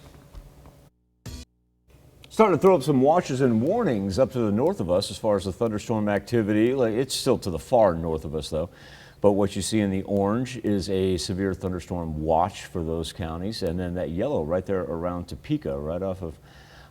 Speaker 3: Starting to throw up some watches and warnings up to the north of us as far as the thunderstorm activity. It's still to the far north of us, though. But what you see in the orange is a severe thunderstorm watch for those counties. And then that yellow right there around Topeka, right off of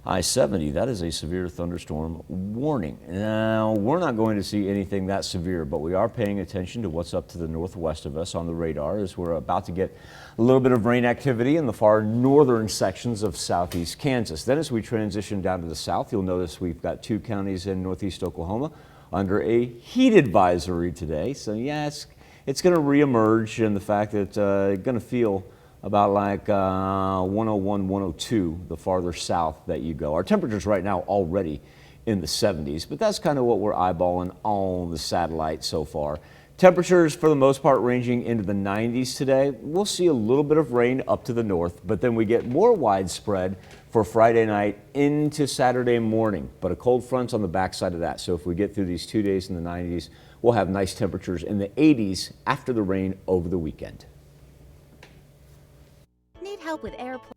Speaker 3: I-70, that is a severe thunderstorm warning. Now, we're not going to see anything that severe, but we are paying attention to what's up to the northwest of us on the radar as we're about to get a little bit of rain activity in the far northern sections of southeast Kansas. Then as we transition down to the south, you'll notice we've got 2 counties in northeast Oklahoma under a heat advisory today. So yes, it's going to reemerge, and the fact that it's going to feel about like 101, 102 the farther south that you go. Our temperatures right now already in the 70s, but that's kind of what we're eyeballing on the satellite so far. Temperatures for the most part ranging into the 90s today. We'll see a little bit of rain up to the north, but then we get more widespread for Friday night into Saturday morning, but a cold front's on the backside of that. So if we get through these 2 days in the 90s, we'll have nice temperatures in the 80s after the rain over the weekend.
Speaker 7: Need help with airplane.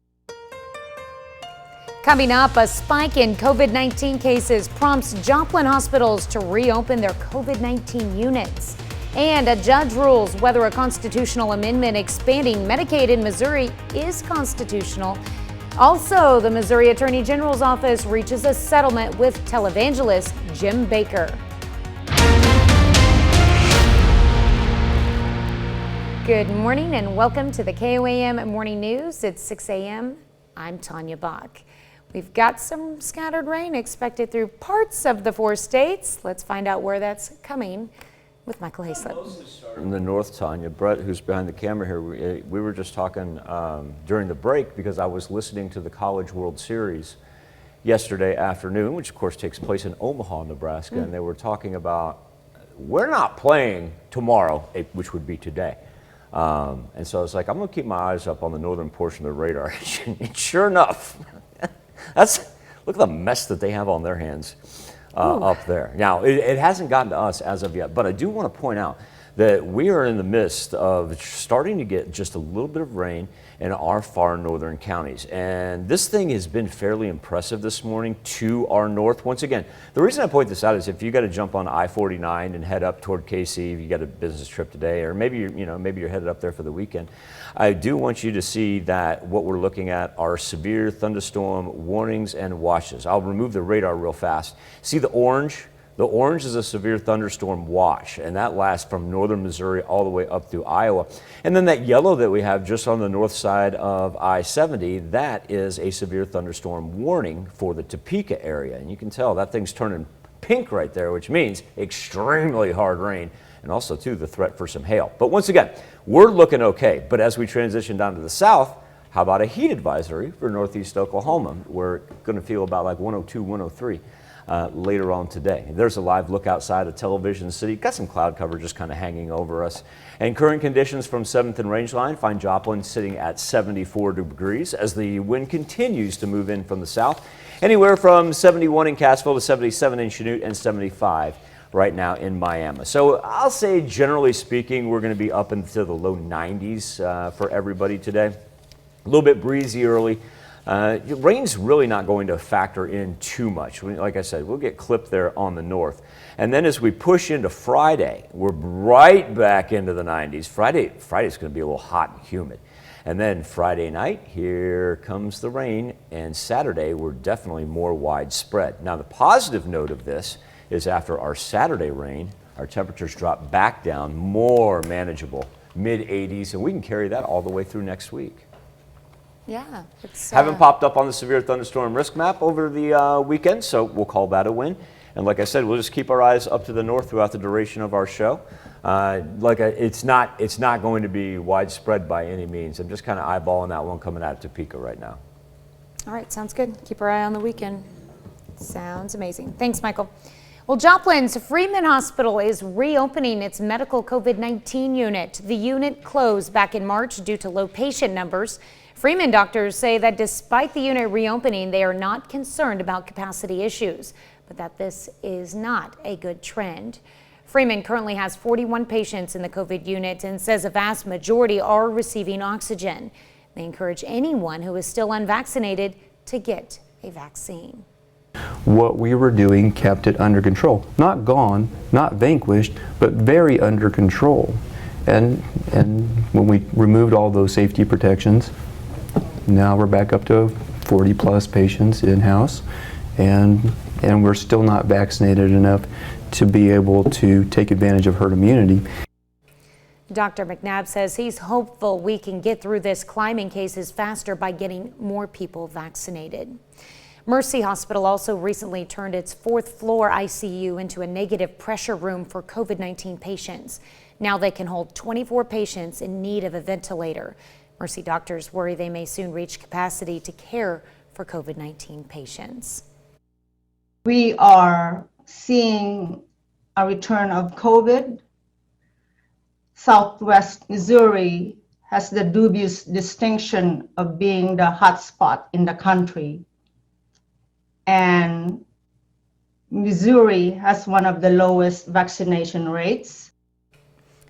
Speaker 1: Coming up, a spike in COVID-19 cases prompts Joplin hospitals to reopen their COVID-19 units. And a judge rules whether a constitutional amendment expanding Medicaid in Missouri is constitutional. Also, the Missouri Attorney General's office reaches a settlement with televangelist Jim Baker. Good morning and welcome to the KOAM Morning News. It's 6 a.m. I'm Tanya Bach. We've got some scattered rain expected through parts of the 4 states. Let's find out where that's coming with Michael Hayslip.
Speaker 3: In the north, Tanya, Brett, who's behind the camera here, we were just talking during the break because I was listening to the College World Series yesterday afternoon, which of course takes place in Omaha, Nebraska, and they were talking about we're not playing tomorrow, which would be today. And so I was like, I'm going to keep my eyes up on the northern portion of the radar. And sure enough, look at the mess that they have on their hands up there. Now, it hasn't gotten to us as of yet, but I do want to point out that we are in the midst of starting to get just a little bit of rain in our far northern counties. And this thing has been fairly impressive this morning to our north. Once again, the reason I point this out is if you got to jump on I-49 and head up toward KC, if you got a business trip today, or maybe you're headed up there for the weekend, I do want you to see that what we're looking at are severe thunderstorm warnings and watches. I'll remove the radar real fast. See the orange? The orange is a severe thunderstorm watch, and that lasts from northern Missouri all the way up through Iowa. And then that yellow that we have just on the north side of I-70, that is a severe thunderstorm warning for the Topeka area. And you can tell that thing's turning pink right there, which means extremely hard rain, and also, too, the threat for some hail. But once again, we're looking okay. But as we transition down to the south, how about a heat advisory for northeast Oklahoma? We're going to feel about like 102, 103. Later on today. There's a live look outside of Television City. Got some cloud cover just kind of hanging over us. And current conditions from 7th and Rangeline find Joplin sitting at 74 degrees as the wind continues to move in from the south. Anywhere from 71 in Cassville to 77 in Chanute and 75 right now in Miami. So I'll say generally speaking, we're going to be up into the low 90s for everybody today. A little bit breezy early. Rain's really not going to factor in too much. Like I said, we'll get clipped there on the north. And then as we push into Friday, we're right back into the 90s. Friday's going to be a little hot and humid. And then Friday night, here comes the rain. And Saturday, we're definitely more widespread. Now, the positive note of this is after our Saturday rain, our temperatures drop back down, more manageable, mid-80s. And we can carry that all the way through next week.
Speaker 1: Yeah. It's,
Speaker 3: haven't popped up on the severe thunderstorm risk map over the weekend, so we'll call that a win. And like I said, we'll just keep our eyes up to the north throughout the duration of our show. It's not going to be widespread by any means. I'm just kind of eyeballing that one coming out of Topeka right now.
Speaker 1: All right, sounds good. Keep our eye on the weekend. Sounds amazing. Thanks, Michael. Well, Joplin's Freeman Hospital is reopening its medical COVID-19 unit. The unit closed back in March due to low patient numbers. Freeman doctors say that despite the unit reopening, they are not concerned about capacity issues, but that this is not a good trend. Freeman currently has 41 patients in the COVID unit and says a vast majority are receiving oxygen. They encourage anyone who is still unvaccinated to get a vaccine.
Speaker 4: What we were doing kept it under control. Not gone, not vanquished, but very under control. And when we removed all those safety protections, now we're back up to 40 plus patients in-house, and we're still not vaccinated enough to be able to take advantage of herd immunity.
Speaker 1: Dr. McNabb says he's hopeful we can get through this climbing cases faster by getting more people vaccinated. Mercy Hospital also recently turned its 4th floor ICU into a negative pressure room for COVID-19 patients. Now they can hold 24 patients in need of a ventilator. Mercy doctors worry they may soon reach capacity to care for COVID-19 patients.
Speaker 5: We are seeing a return of COVID. Southwest Missouri has the dubious distinction of being the hotspot in the country. And Missouri has one of the lowest vaccination rates.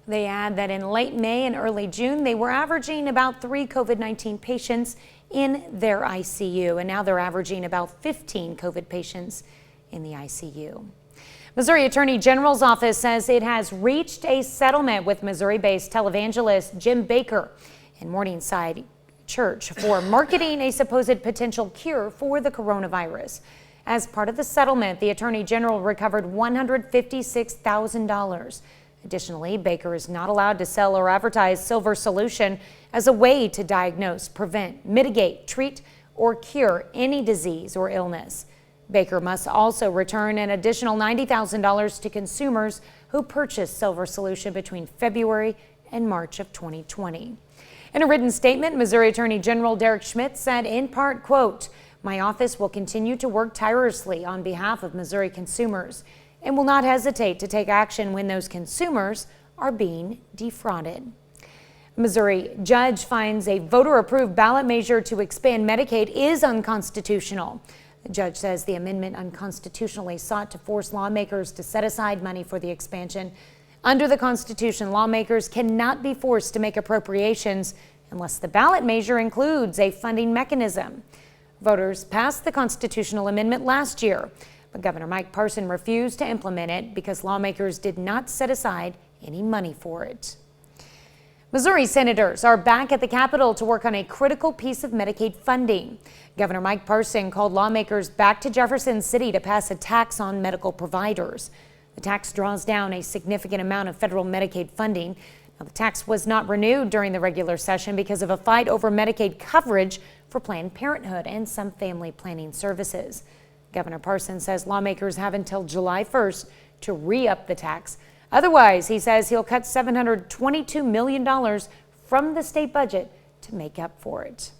Speaker 1: They add that in late May and early June, they were averaging about 3 COVID-19 patients in their ICU, and now they're averaging about 15 COVID patients in the ICU. Missouri Attorney General's office says it has reached a settlement with Missouri-based televangelist Jim Bakker in Morningside Church for marketing a supposed potential cure for the coronavirus. As part of the settlement, the Attorney General recovered $156,000. Additionally, Bakker is not allowed to sell or advertise Silver Solution as a way to diagnose, prevent, mitigate, treat, or cure any disease or illness. Bakker must also return an additional $90,000 to consumers who purchased Silver Solution between February and March of 2020. In a written statement, Missouri Attorney General Derek Schmidt said in part, quote, "My office will continue to work tirelessly on behalf of Missouri consumers and will not hesitate to take action when those consumers are being defrauded." A Missouri judge finds a voter-approved ballot measure to expand Medicaid is unconstitutional. The judge says the amendment unconstitutionally sought to force lawmakers to set aside money for the expansion. Under the Constitution, lawmakers cannot be forced to make appropriations unless the ballot measure includes a funding mechanism. Voters passed the constitutional amendment last year, but Governor Mike Parson refused to implement it because lawmakers did not set aside any money for it. Missouri senators are back at the Capitol to work on a critical piece of Medicaid funding. Governor Mike Parson called lawmakers back to Jefferson City to pass a tax on medical providers. The tax draws down a significant amount of federal Medicaid funding. Now, the tax was not renewed during the regular session because of a fight over Medicaid coverage for Planned Parenthood and some family planning services. Governor Parson says lawmakers have until July 1st to re-up the tax. Otherwise, he says he'll cut $722 million from the state budget to make up for it.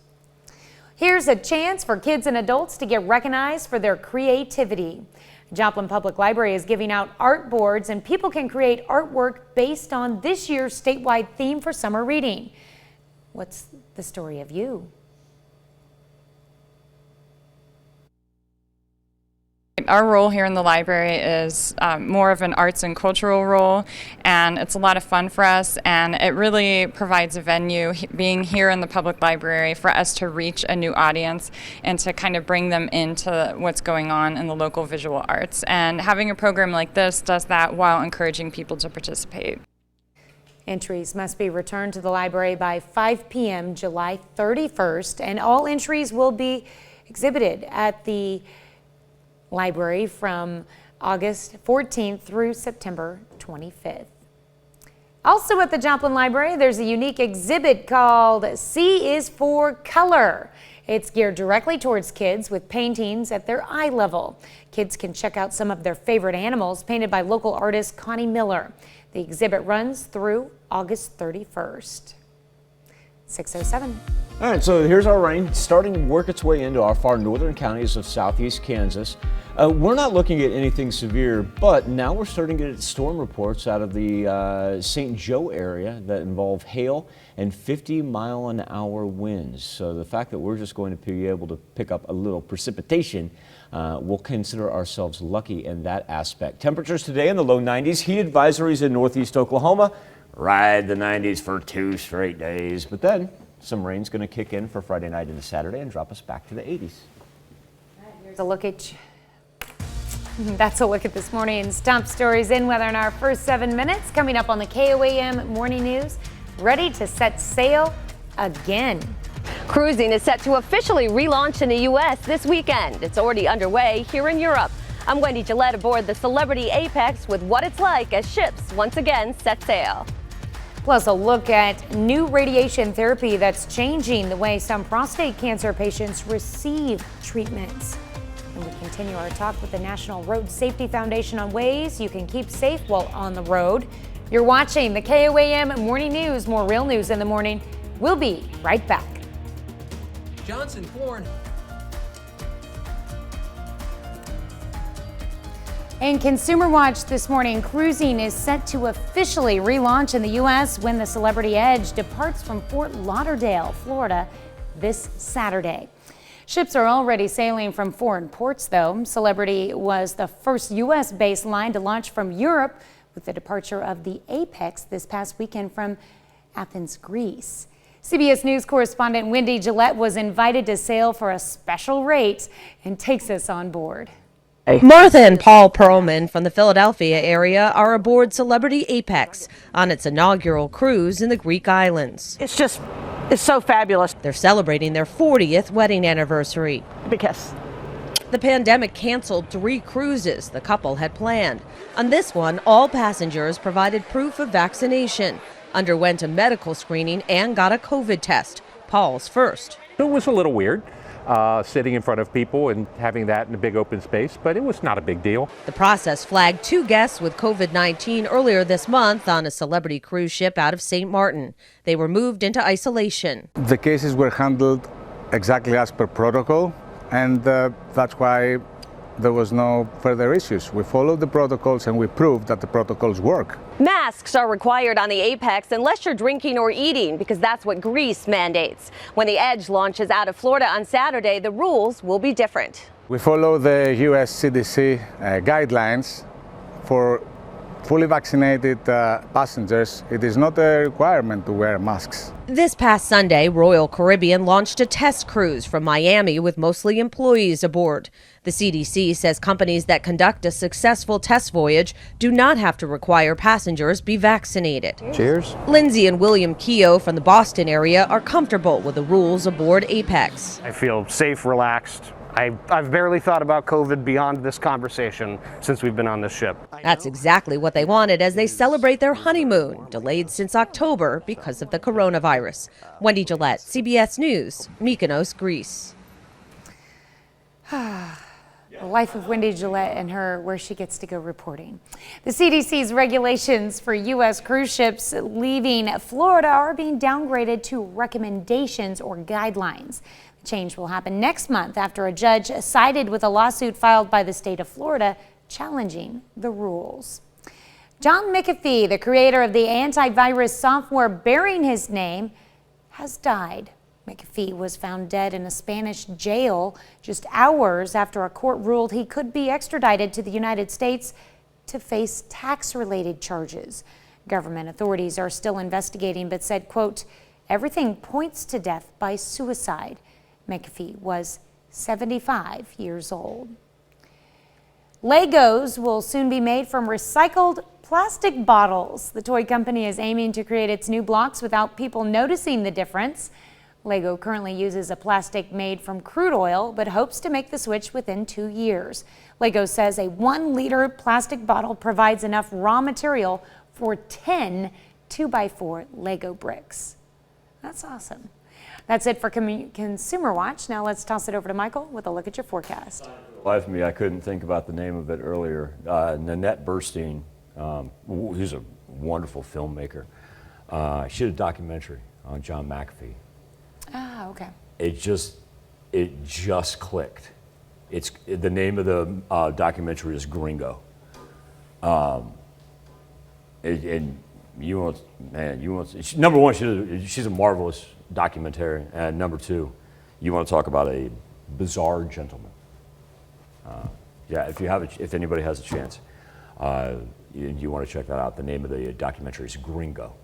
Speaker 1: Here's a chance for kids and adults to get recognized for their creativity. Joplin Public Library is giving out art boards, and people can create artwork based on this year's statewide theme for summer reading. What's the story of you?
Speaker 7: Our role here in the library is more of an arts and cultural role, and it's a lot of fun for us, and it really provides a venue, being here in the public library, for us to reach a new audience and to kind of bring them into what's going on in the local visual arts. And having a program like this does that while encouraging people to participate.
Speaker 1: Entries must be returned to the library by 5 p.m. July 31st, and all entries will be exhibited at the library from August 14th through September 25th. Also at the Joplin Library, there's a unique exhibit called C is for Color. It's geared directly towards kids with paintings at their eye level. Kids can check out some of their favorite animals painted by local artist Connie Miller. The exhibit runs through August 31st. 6:07.
Speaker 3: All right, so here's our rain starting to work its way into our far northern counties of southeast Kansas. We're not looking at anything severe, but now we're starting to get storm reports out of the St. Joe area that involve hail and 50-mile-an-hour winds. So the fact that we're just going to be able to pick up a little precipitation, we'll consider ourselves lucky in that aspect. Temperatures today in the low 90s. Heat advisories in northeast Oklahoma. Ride the 90s for 2 straight days. But then some rain's going to kick in for Friday night into Saturday and drop us back to the 80s.
Speaker 1: Here's a look at That's a look at this morning's top stories in weather in our first 7 minutes. Coming up on the KOAM Morning News, ready to set sail again.
Speaker 11: Cruising is set to officially relaunch in the U.S. this weekend. It's already underway here in Europe. I'm Wendy Gillette aboard the Celebrity Apex with what it's like as ships once again set sail.
Speaker 1: Plus a look at new radiation therapy that's changing the way some prostate cancer patients receive treatments. And we continue our talk with the National Road Safety Foundation on ways you can keep safe while on the road. You're watching the KOAM Morning News. More real news in the morning. We'll be right back.
Speaker 13: Johnson Corn.
Speaker 1: In Consumer Watch this morning, cruising is set to officially relaunch in the U.S. when the Celebrity Edge departs from Fort Lauderdale, Florida, this Saturday. Ships are already sailing from foreign ports, though. Celebrity was the first U.S.-based line to launch from Europe with the departure of the Apex this past weekend from Athens, Greece. CBS News correspondent Wendy Gillette was invited to sail for a special rate and takes us on board.
Speaker 23: Martha and Paul Perlman from the Philadelphia area are aboard Celebrity Apex on its inaugural cruise in the Greek islands.
Speaker 24: It's so fabulous.
Speaker 23: They're celebrating their 40th wedding anniversary.
Speaker 24: Because
Speaker 23: the pandemic canceled 3 cruises the couple had planned. On this one, all passengers provided proof of vaccination, underwent a medical screening, and got a COVID test. Paul's first.
Speaker 25: It was a little weird. Sitting in front of people and having that in a big open space, but it was not a big deal.
Speaker 23: The process flagged 2 guests with COVID-19 earlier this month on a Celebrity cruise ship out of St. Martin. They were moved into isolation.
Speaker 26: The cases were handled exactly as per protocol, and that's why there was no further issues. We followed the protocols and we proved that the protocols work.
Speaker 11: Masks are required on the Apex unless you're drinking or eating, because that's what Greece mandates. When the Edge launches out of Florida on Saturday, the rules will be different.
Speaker 26: We follow the US CDC guidelines. For fully vaccinated passengers, it is not a requirement to wear masks.
Speaker 23: This past Sunday, Royal Caribbean launched a test cruise from Miami with mostly employees aboard. The CDC says companies that conduct a successful test voyage do not have to require passengers be vaccinated.
Speaker 25: Cheers.
Speaker 23: Lindsay and William Keogh from the Boston area are comfortable with the rules aboard Apex.
Speaker 27: I feel safe, relaxed. I've barely thought about COVID beyond this conversation since we've been on this ship.
Speaker 23: That's exactly what they wanted as they celebrate their honeymoon, delayed since October because of the coronavirus. Wendy Gillette, CBS News, Mykonos, Greece.
Speaker 1: The life of Wendy Gillette and where she gets to go reporting. The CDC's regulations for U.S. cruise ships leaving Florida are being downgraded to recommendations or guidelines. Change will happen next month after a judge sided with a lawsuit filed by the state of Florida challenging the rules. John McAfee, the creator of the antivirus software bearing his name, has died. McAfee was found dead in a Spanish jail just hours after a court ruled he could be extradited to the United States to face tax-related charges. Government authorities are still investigating but said, quote, "Everything points to death by suicide." McAfee was 75 years old. Legos will soon be made from recycled plastic bottles. The toy company is aiming to create its new blocks without people noticing the difference. Lego currently uses a plastic made from crude oil, but hopes to make the switch within 2 years. Lego says a 1-liter plastic bottle provides enough raw material for 10 2x4 Lego bricks. That's awesome. That's it for Consumer Watch. Now let's toss it over to Michael with a look at your forecast.
Speaker 3: Life of me, I couldn't think about the name of it earlier. Nanette Burstein, who's a wonderful filmmaker. She did a documentary on John McAfee.
Speaker 1: Ah, okay.
Speaker 3: It just clicked. It's the name of the documentary is Gringo. And you want, number one, she's a marvelous documentarian, and number two, you want to talk about a bizarre gentleman. Yeah, if anybody has a chance, you want to check that out. The name of the documentary is Gringo.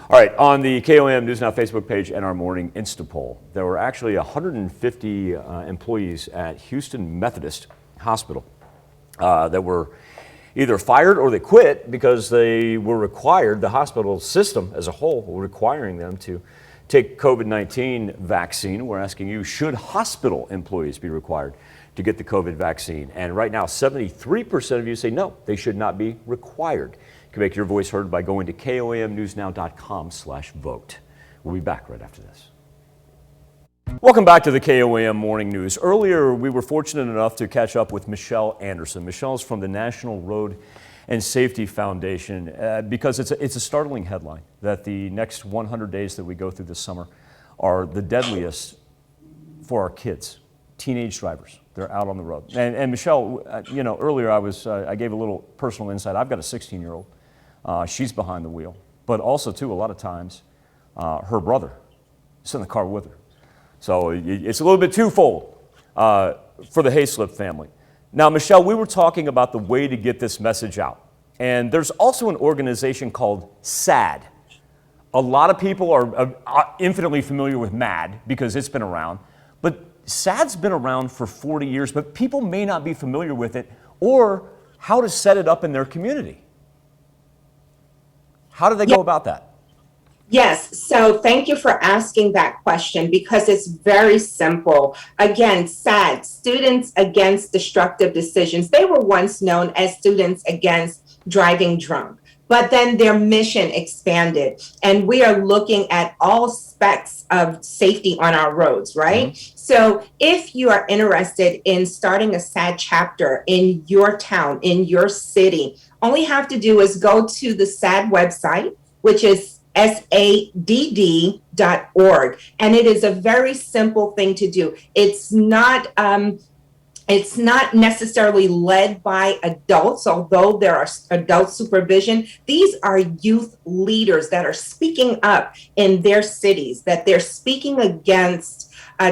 Speaker 3: All right, on the KOAM News Now Facebook page and our morning Insta poll, there were actually 150 employees at Houston Methodist Hospital that were either fired or they quit because they were required, the hospital system as a whole, were requiring them to take COVID-19 vaccine. We're asking you, should hospital employees be required to get the COVID vaccine? And right now, 73% of you say no, they should not be required. You can make your voice heard by going to KOAMnewsnow.com/vote. We'll be back right after this. Welcome back to the KOAM Morning News. Earlier, we were fortunate enough to catch up with Michelle Anderson. Michelle's from the National Road and Safety Foundation because it's a startling headline that the next 100 days that we go through this summer are the deadliest for our kids, teenage drivers. They're out on the road. And Michelle, earlier I gave a little personal insight. I've got a 16-year-old. She's behind the wheel, but also too, a lot of times, her brother is in the car with her. So it's a little bit twofold for the Hayslip family. Now, Michelle, we were talking about the way to get this message out. And there's also an organization called SAD. A lot of people are infinitely familiar with MAD because it's been around. But SAD's been around for 40 years, but people may not be familiar with it or how to set it up in their community. How do they go about that?
Speaker 9: Yes, so thank you for asking that question because it's very simple. Again, SAD, Students Against Destructive Decisions. They were once known as Students Against Driving Drunk, but then their mission expanded and we are looking at all specs of safety on our roads, right? Mm-hmm. So if you are interested in starting a SAD chapter in your town, in your city, all you have to do is go to the SAD website, which is SADD.org. And it is a very simple thing to do. It's not necessarily led by adults, although there are adult supervision. These are youth leaders that are speaking up in their cities, that they're speaking against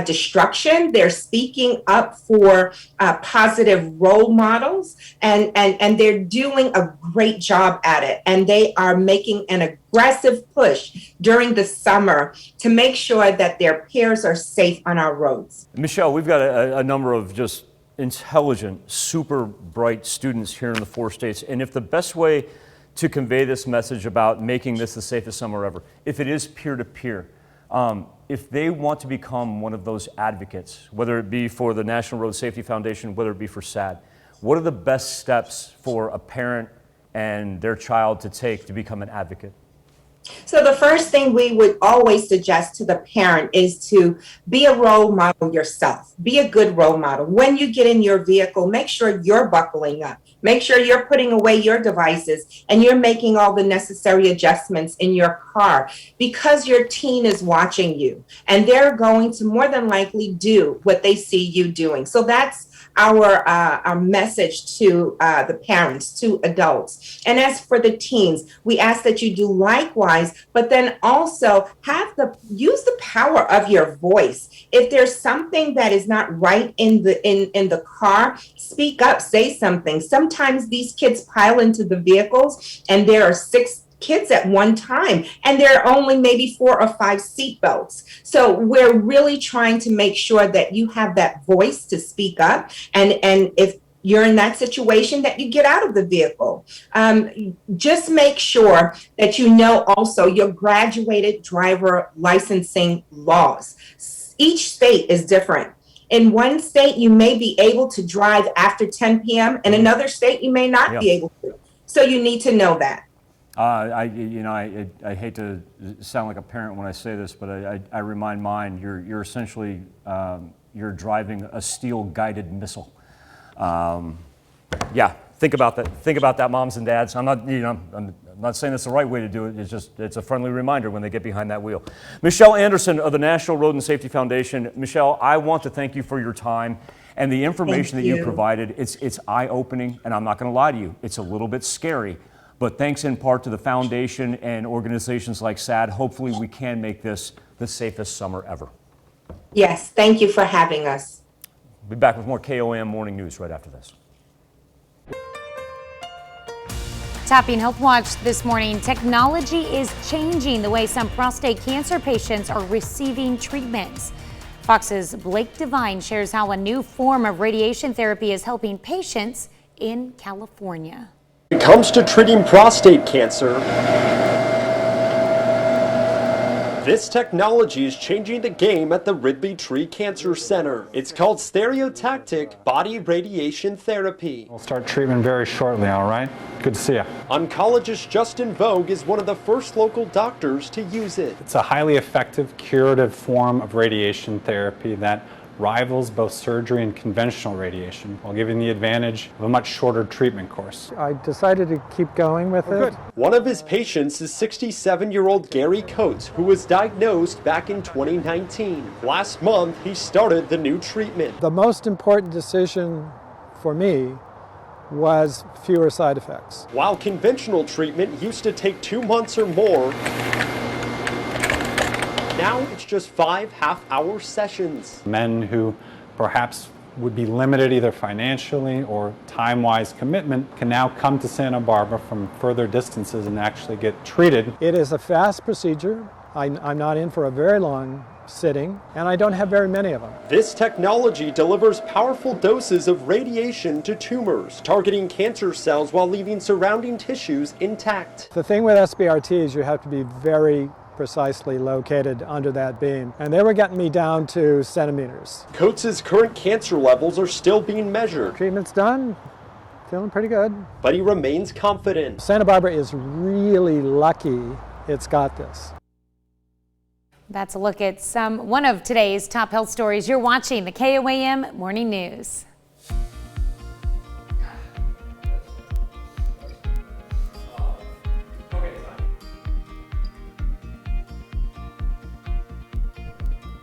Speaker 9: destruction. They're speaking up for positive role models, and they're doing a great job at it. And they are making an aggressive push during the summer to make sure that their peers are safe on our roads.
Speaker 3: Michelle, we've got a number of just intelligent, super bright students here in the 4 states. And if the best way to convey this message about making this the safest summer ever, if it is peer-to-peer, if they want to become one of those advocates, whether it be for the National Road Safety Foundation, whether it be for SAD, what are the best steps for a parent and their child to take to become an advocate?
Speaker 9: So the first thing we would always suggest to the parent is to be a role model yourself. Be a good role model. When you get in your vehicle, make sure you're buckling up. Make sure you're putting away your devices and you're making all the necessary adjustments in your car because your teen is watching you and they're going to more than likely do what they see you doing. So that's our message to the parents, to adults. And as for the teens, we ask that you do likewise, but then also use the power of your voice. If there's something that is not right in the car, speak up, say something. Sometimes these kids pile into the vehicles and there are 6 kids at one time, and there are only maybe 4 or 5 seat belts. So we're really trying to make sure that you have that voice to speak up, and if you're in that situation, that you get out of the vehicle. Just make sure that you know also your graduated driver licensing laws. Each state is different. In one state, you may be able to drive after 10 p.m. In another state, you may not be able to. So you need to know that.
Speaker 3: I hate to sound like a parent when I say this, but I remind mine, you're essentially, you're driving a steel-guided missile. Yeah, think about that. Think about that, moms and dads. I'm not saying it's the right way to do it. It's a friendly reminder when they get behind that wheel. Michelle Anderson of the National Road and Safety Foundation. Michelle, I want to thank you for your time
Speaker 8: And the information that
Speaker 9: Thank
Speaker 8: you
Speaker 9: you.
Speaker 8: provided, it's eye-opening, and I'm not going to lie to you, it's a little bit scary. But thanks in part to the foundation and organizations like SAD, hopefully we can make this the safest summer ever.
Speaker 9: Yes, thank you for having us.
Speaker 8: We'll be back with more KOAM Morning News right after this.
Speaker 1: Tapping Health Watch this morning, technology is changing the way some prostate cancer patients are receiving treatments. Fox's Blake Devine shares how a new form of radiation therapy is helping patients in California.
Speaker 12: When it comes to treating prostate cancer, this technology is changing the game at the Ridley Tree Cancer Center. It's called stereotactic body radiation therapy.
Speaker 14: We'll start treatment very shortly, all right? Good to see you.
Speaker 12: Oncologist Justin Vogue is one of the first local doctors to use it.
Speaker 14: It's a highly effective curative form of radiation therapy that rivals both surgery and conventional radiation while giving the advantage of a much shorter treatment course.
Speaker 16: I decided to keep going with it.
Speaker 12: One of his patients is 67-year-old Gary Coates, who was diagnosed back in 2019. Last month, he started the new treatment.
Speaker 16: The most important decision for me was fewer side effects.
Speaker 12: While conventional treatment used to take 2 months or more, now it's just 5 half-hour sessions.
Speaker 14: Men who perhaps would be limited either financially or time-wise commitment can now come to Santa Barbara from further distances and actually get treated.
Speaker 16: It is a fast procedure. I'm not in for a very long sitting, and I don't have very many of them.
Speaker 12: This technology delivers powerful doses of radiation to tumors, targeting cancer cells while leaving surrounding tissues intact.
Speaker 16: The thing with SBRT is you have to be very precisely located under that beam, and they were getting me down to centimeters.
Speaker 12: Coates' current cancer levels are still being measured.
Speaker 16: Treatment's done, feeling pretty good.
Speaker 12: But he remains confident.
Speaker 16: Santa Barbara is really lucky it's got this.
Speaker 1: That's a look at one of today's top health stories. You're watching the KOAM Morning News.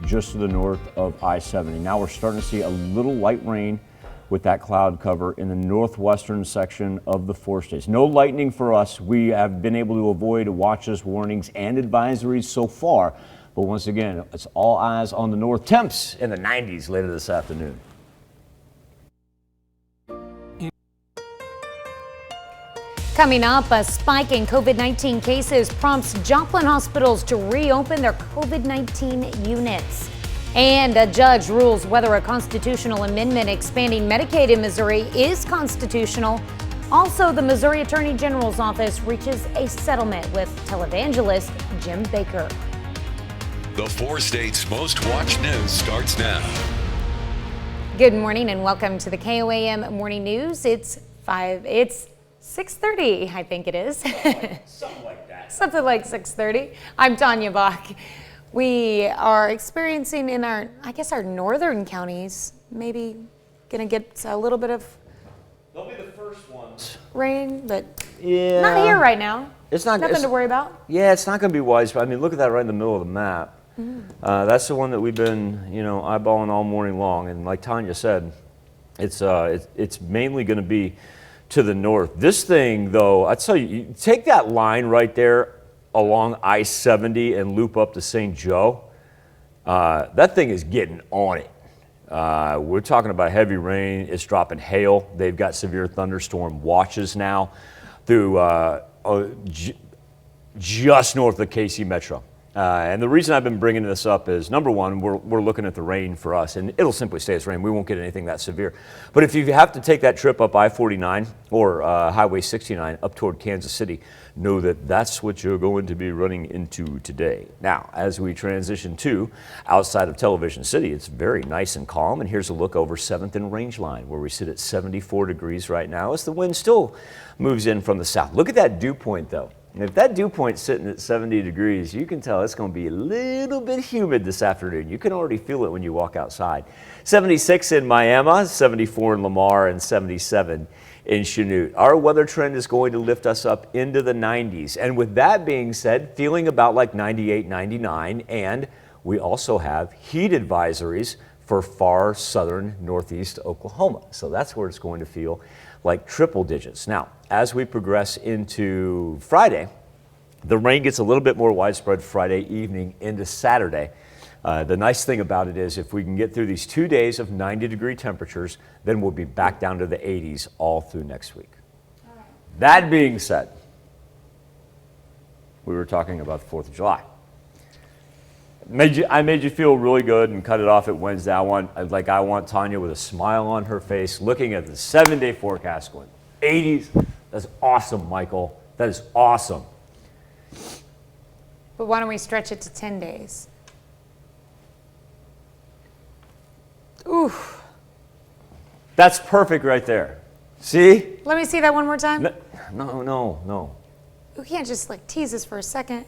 Speaker 3: Just to the north of I-70. Now we're starting to see a little light rain with that cloud cover in the northwestern section of the 4 states. No lightning for us. We have been able to avoid watches, warnings, and advisories so far. But once again, it's all eyes on the north. Temps in the 90s later this afternoon.
Speaker 1: Coming up, a spike in COVID-19 cases prompts Joplin hospitals to reopen their COVID-19 units. And a judge rules whether a constitutional amendment expanding Medicaid in Missouri is constitutional. Also, the Missouri Attorney General's office reaches a settlement with televangelist Jim Baker.
Speaker 2: The 4 states' most watched news starts now.
Speaker 1: Good morning and welcome to the KOAM Morning News. It's 6:30, I think it is.
Speaker 3: Something like that.
Speaker 1: Something like 6:30. I'm Tanya Bach. We are experiencing in our northern counties, maybe gonna get a little bit of
Speaker 3: They'll be the first ones.
Speaker 1: Rain, but
Speaker 3: Yeah.
Speaker 1: not here right now.
Speaker 3: It's not
Speaker 1: Nothing to worry about.
Speaker 3: Yeah, it's not going to be widespread. I mean, look at that right in the middle of the map. That's the one that we've been, eyeballing all morning long. And like Tanya said, it's mainly going to be to the north. This thing, though, I tell you, take that line right there along I-70 and loop up to St. Joe. That thing is getting on it. We're talking about heavy rain. It's dropping hail. They've got severe thunderstorm watches now through just north of KC Metro. And the reason I've been bringing this up is, number one, we're looking at the rain for us, and it'll simply stay as rain. We won't get anything that severe. But if you have to take that trip up I-49 or Highway 69 up toward Kansas City, know that that's what you're going to be running into today. Now, as we transition to outside of Television City, it's very nice and calm. And here's a look over 7th and Rangeline, where we sit at 74 degrees right now as the wind still moves in from the south. Look at that dew point, though. If that dew point's sitting at 70 degrees, you can tell it's going to be a little bit humid this afternoon. You can already feel it when you walk outside. 76 in Miami, 74 in Lamar, and 77 in Chanute. Our weather trend is going to lift us up into the 90s. And with that being said, feeling about like 98, 99, and we also have heat advisories for far southern northeast Oklahoma. So that's where it's going to feel like triple digits. Now, as we progress into Friday, the rain gets a little bit more widespread Friday evening into Saturday. The nice thing about it is if we can get through these 2 days of 90-degree temperatures, then we'll be back down to the 80s all through next week. That being said, we were talking about the 4th of July. I made you feel really good and cut it off at Wednesday. I want Tanya with a smile on her face looking at the 7-day forecast going 80s. That's awesome, Michael. That is awesome.
Speaker 1: But why don't we stretch it to 10 days? Oof.
Speaker 3: That's perfect right there. See?
Speaker 1: Let me see that one more time.
Speaker 3: No.
Speaker 1: We can't just like tease us for a second.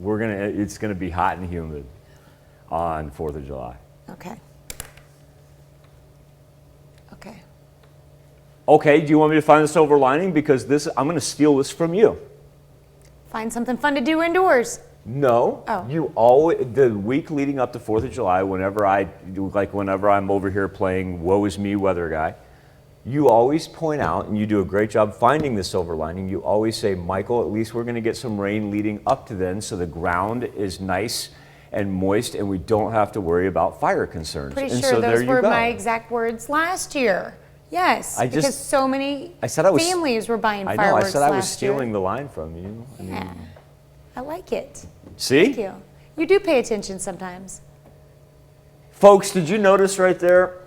Speaker 3: It's gonna be hot and humid on 4th of July.
Speaker 1: Okay. Okay.
Speaker 3: Okay, do you want me to find the silver lining? Because I'm gonna steal this from you.
Speaker 1: Find something fun to do indoors.
Speaker 3: No.
Speaker 1: Oh.
Speaker 3: You always, the week leading up to 4th of July, whenever I'm over here playing woe is me weather guy, you always point out, and you do a great job finding the silver lining, you always say, Michael, at least we're going to get some rain leading up to then, so the ground is nice and moist, and we don't have to worry about fire concerns.
Speaker 1: Pretty
Speaker 3: and
Speaker 1: sure
Speaker 3: so
Speaker 1: those were
Speaker 3: go.
Speaker 1: my exact words last year. Yes, because so many families were buying fireworks last year.
Speaker 3: I said I was stealing the line from you.
Speaker 1: Yeah, I like it.
Speaker 3: See?
Speaker 1: Thank you. You do pay attention sometimes.
Speaker 3: Folks, did you notice right there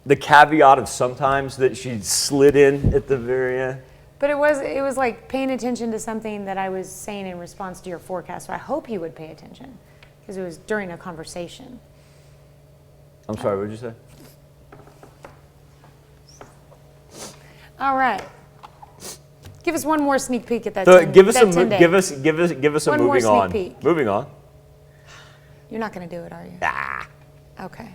Speaker 3: the caveat of sometimes that she slid in at the very end?
Speaker 1: But it was like paying attention to something that I was saying in response to your forecast. So I hope you would pay attention because it was during a conversation.
Speaker 3: I'm sorry, what did you say?
Speaker 1: All right. Give us one more sneak peek at that.
Speaker 3: Give us a
Speaker 1: One more
Speaker 3: moving on.
Speaker 1: sneak peek.
Speaker 3: Moving on.
Speaker 1: You're not going to do it, are you?
Speaker 3: Ah.
Speaker 1: Okay.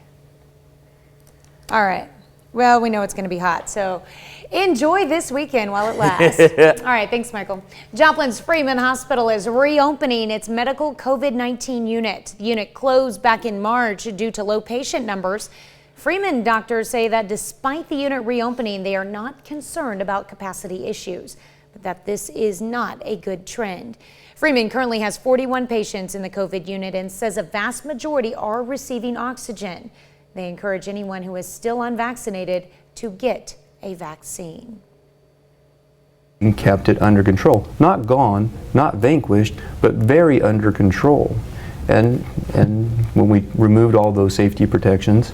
Speaker 1: All right. Well, we know it's going to be hot, so enjoy this weekend while it lasts. All right. Thanks, Michael. Joplin's Freeman Hospital is reopening its medical COVID-19 unit. The unit closed back in March due to low patient numbers. Freeman doctors say that despite the unit reopening, they are not concerned about capacity issues, but that this is not a good trend. Freeman currently has 41 patients in the COVID unit and says a vast majority are receiving oxygen. They encourage anyone who is still unvaccinated to get a vaccine.
Speaker 4: And kept it under control. Not gone, not vanquished, but very under control. And when we removed all those safety protections,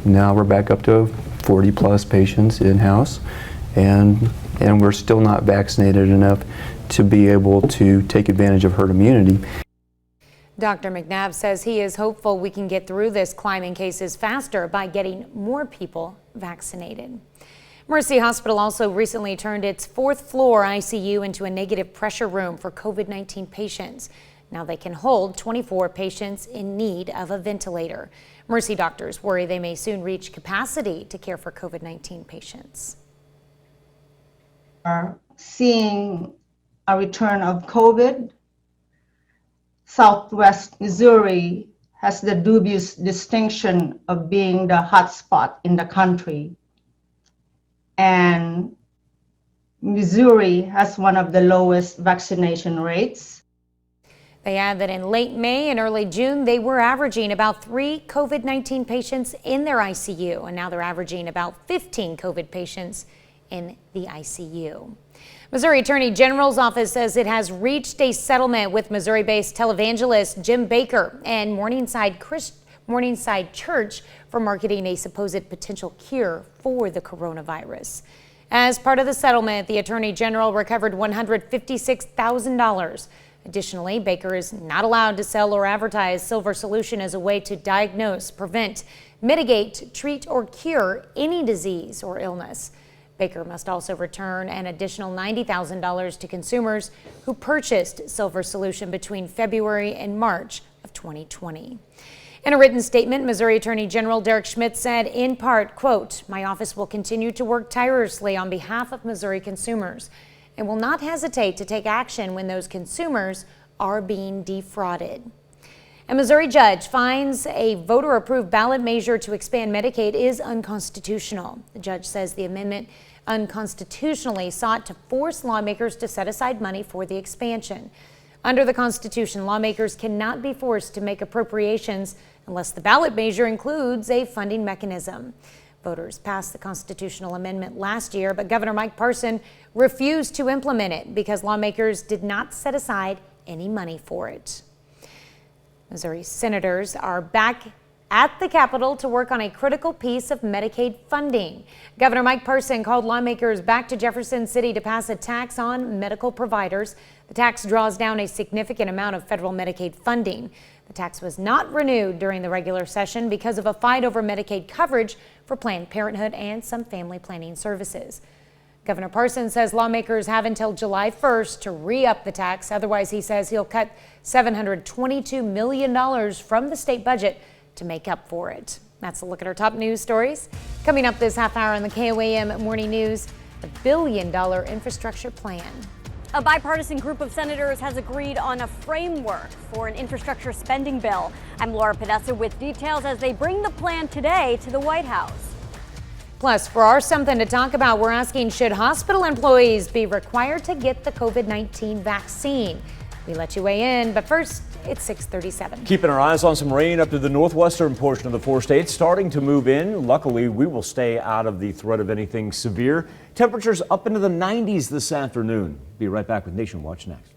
Speaker 4: now we're back up to 40 plus patients in-house, and we're still not vaccinated enough to be able to take advantage of herd immunity.
Speaker 1: Dr. McNabb says he is hopeful we can get through this climbing cases faster by getting more people vaccinated. Mercy Hospital also recently turned its 4th floor ICU into a negative pressure room for COVID-19 patients. Now they can hold 24 patients in need of a ventilator. Mercy doctors worry they may soon reach capacity to care for COVID-19 patients.
Speaker 5: Are seeing a return of COVID. Southwest Missouri has the dubious distinction of being the hotspot in the country. And Missouri has one of the lowest vaccination rates.
Speaker 1: They add that in late May and early June, they were averaging about 3 COVID-19 patients in their ICU, and now they're averaging about 15 COVID patients in the ICU. Missouri Attorney General's office says it has reached a settlement with Missouri-based televangelist Jim Bakker and Morningside Church for marketing a supposed potential cure for the coronavirus. As part of the settlement, the Attorney General recovered $156,000. Additionally, Bakker is not allowed to sell or advertise Silver Solution as a way to diagnose, prevent, mitigate, treat, or cure any disease or illness. Bakker must also return an additional $90,000 to consumers who purchased Silver Solution between February and March of 2020. In a written statement, Missouri Attorney General Derek Schmidt said, in part, quote, "My office will continue to work tirelessly on behalf of Missouri consumers and will not hesitate to take action when those consumers are being defrauded." A Missouri judge finds a voter-approved ballot measure to expand Medicaid is unconstitutional. The judge says the amendment unconstitutionally sought to force lawmakers to set aside money for the expansion. Under the Constitution, lawmakers cannot be forced to make appropriations unless the ballot measure includes a funding mechanism. Voters passed the constitutional amendment last year, but Governor Mike Parson refused to implement it because lawmakers did not set aside any money for it. Missouri senators are back at the Capitol to work on a critical piece of Medicaid funding. Governor Mike Parson called lawmakers back to Jefferson City to pass a tax on medical providers. The tax draws down a significant amount of federal Medicaid funding. The tax was not renewed during the regular session because of a fight over Medicaid coverage for Planned Parenthood and some family planning services. Governor Parson says lawmakers have until July 1st to re-up the tax. Otherwise, he says he'll cut $722 million from the state budget to make up for it. That's a look at our top news stories. Coming up this half hour on the KOAM Morning News, the billion-dollar infrastructure plan.
Speaker 6: A bipartisan group of senators has agreed on a framework for an infrastructure spending bill. I'm Laura Podesta with details as they bring the plan today to the White House.
Speaker 1: Plus, for our Something to Talk About, we're asking, should hospital employees be required to get the COVID-19 vaccine? We let you weigh in, but first, it's 6:37.
Speaker 8: Keeping our eyes on some rain up to the northwestern portion of the four states, starting to move in. Luckily, we will stay out of the threat of anything severe. Temperatures up into the 90s this afternoon. Be right back with Nation Watch next.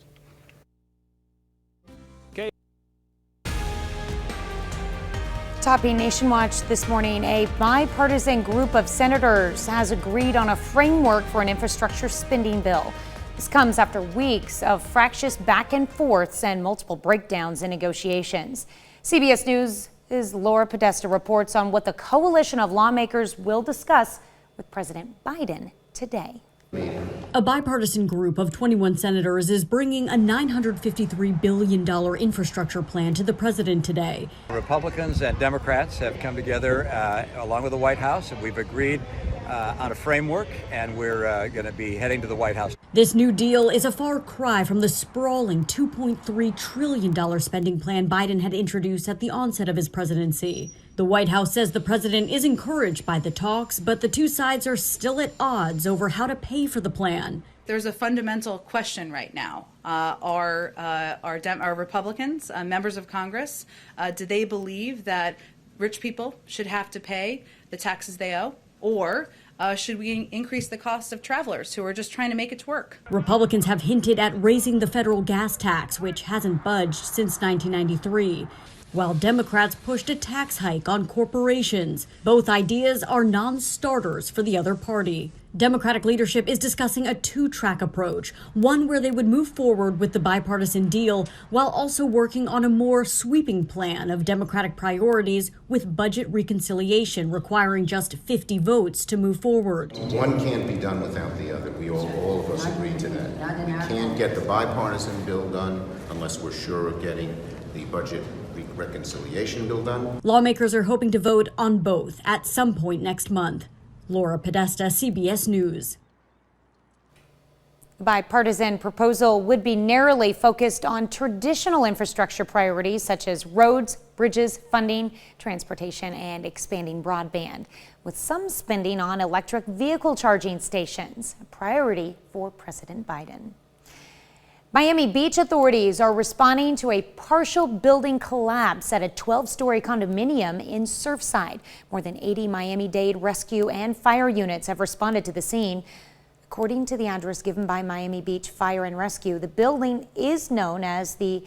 Speaker 1: Topping Nation Watch this morning, a bipartisan group of senators has agreed on a framework for an infrastructure spending bill. This comes after weeks of fractious back and forths and multiple breakdowns in negotiations. CBS News' Laura Podesta reports on what the coalition of lawmakers will discuss with President Biden today.
Speaker 15: A bipartisan group of 21 senators is bringing a $953 billion infrastructure plan to the president today.
Speaker 17: Republicans and Democrats have come together along with the White House, and we've agreed on a framework, and we're going to be heading to the White House.
Speaker 15: This new deal is a far cry from the sprawling $2.3 trillion spending plan Biden had introduced at the onset of his presidency. The White House says the president is encouraged by the talks, but the two sides are still at odds over how to pay for the plan.
Speaker 18: There's a fundamental question right now. Are Republicans, members of Congress, do they believe that rich people should have to pay the taxes they owe? Or should we increase the cost of travelers who are just trying to make it to work?
Speaker 15: Republicans have hinted at raising the federal gas tax, which hasn't budged since 1993. While Democrats pushed a tax hike on corporations. Both ideas are non-starters for the other party. Democratic leadership is discussing a two-track approach, one where they would move forward with the bipartisan deal while also working on a more sweeping plan of Democratic priorities with budget reconciliation requiring just 50 votes to move forward.
Speaker 19: One can't be done without the other. We all of us agree to that. We can't get the bipartisan bill done unless we're sure of getting the budget reconciliation bill done.
Speaker 15: Lawmakers are hoping to vote on both at some point next month. Laura Podesta, CBS News.
Speaker 1: The bipartisan proposal would be narrowly focused on traditional infrastructure priorities such as roads, bridges, funding, transportation, and expanding broadband, with some spending on electric vehicle charging stations, a priority for President Biden. Miami Beach authorities are responding to a partial building collapse at a 12-story condominium in Surfside. More than 80 Miami-Dade rescue and fire units have responded to the scene. According to the address given by Miami Beach Fire and Rescue, the building is known as the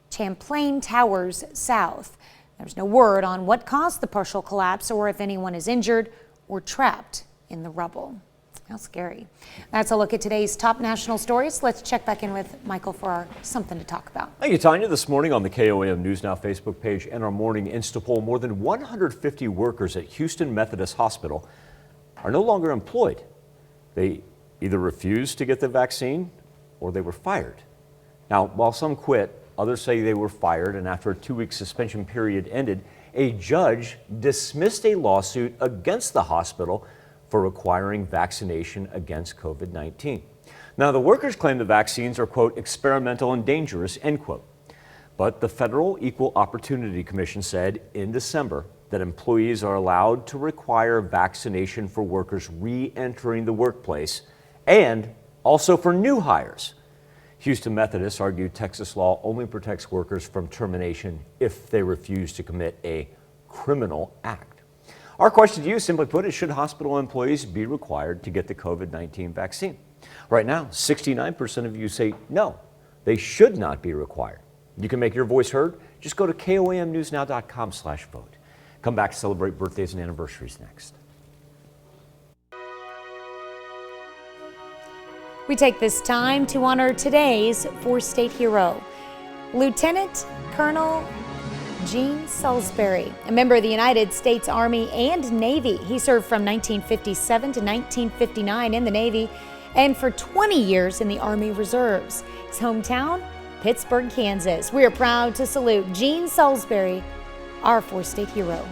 Speaker 1: Champlain Towers South. There's no word on what caused the partial collapse or if anyone is injured or trapped in the rubble. How scary. That's a look at today's top national stories. Let's check back in with Michael for our Something to Talk About.
Speaker 8: Thank you, Tanya. This morning on the KOAM News Now Facebook page and our morning Insta poll, more than 150 workers at Houston Methodist Hospital are no longer employed. They either refused to get the vaccine or they were fired. Now, while some quit, others say they were fired, and after a 2-week suspension period ended, a judge dismissed a lawsuit against the hospital for requiring vaccination against COVID-19. Now, the workers claim the vaccines are, quote, experimental and dangerous, end quote. But the Federal Equal Opportunity Commission said in December that employees are allowed to require vaccination for workers re-entering the workplace and also for new hires. Houston Methodists argued Texas law only protects workers from termination if they refuse to commit a criminal act. Our question to you, simply put, is should hospital employees be required to get the COVID-19 vaccine? Right now, 69% of you say no, they should not be required. You can make your voice heard. Just go to KOAMnewsnow.com/vote. Come back to celebrate birthdays and anniversaries next.
Speaker 1: We take this time to honor today's four-state hero, Lieutenant Colonel Gene Salisbury, a member of the United States Army and Navy. He served from 1957 to 1959 in the Navy and for 20 years in the Army Reserves. His hometown, Pittsburgh, Kansas. We are proud to salute Gene Salisbury, our four-state hero.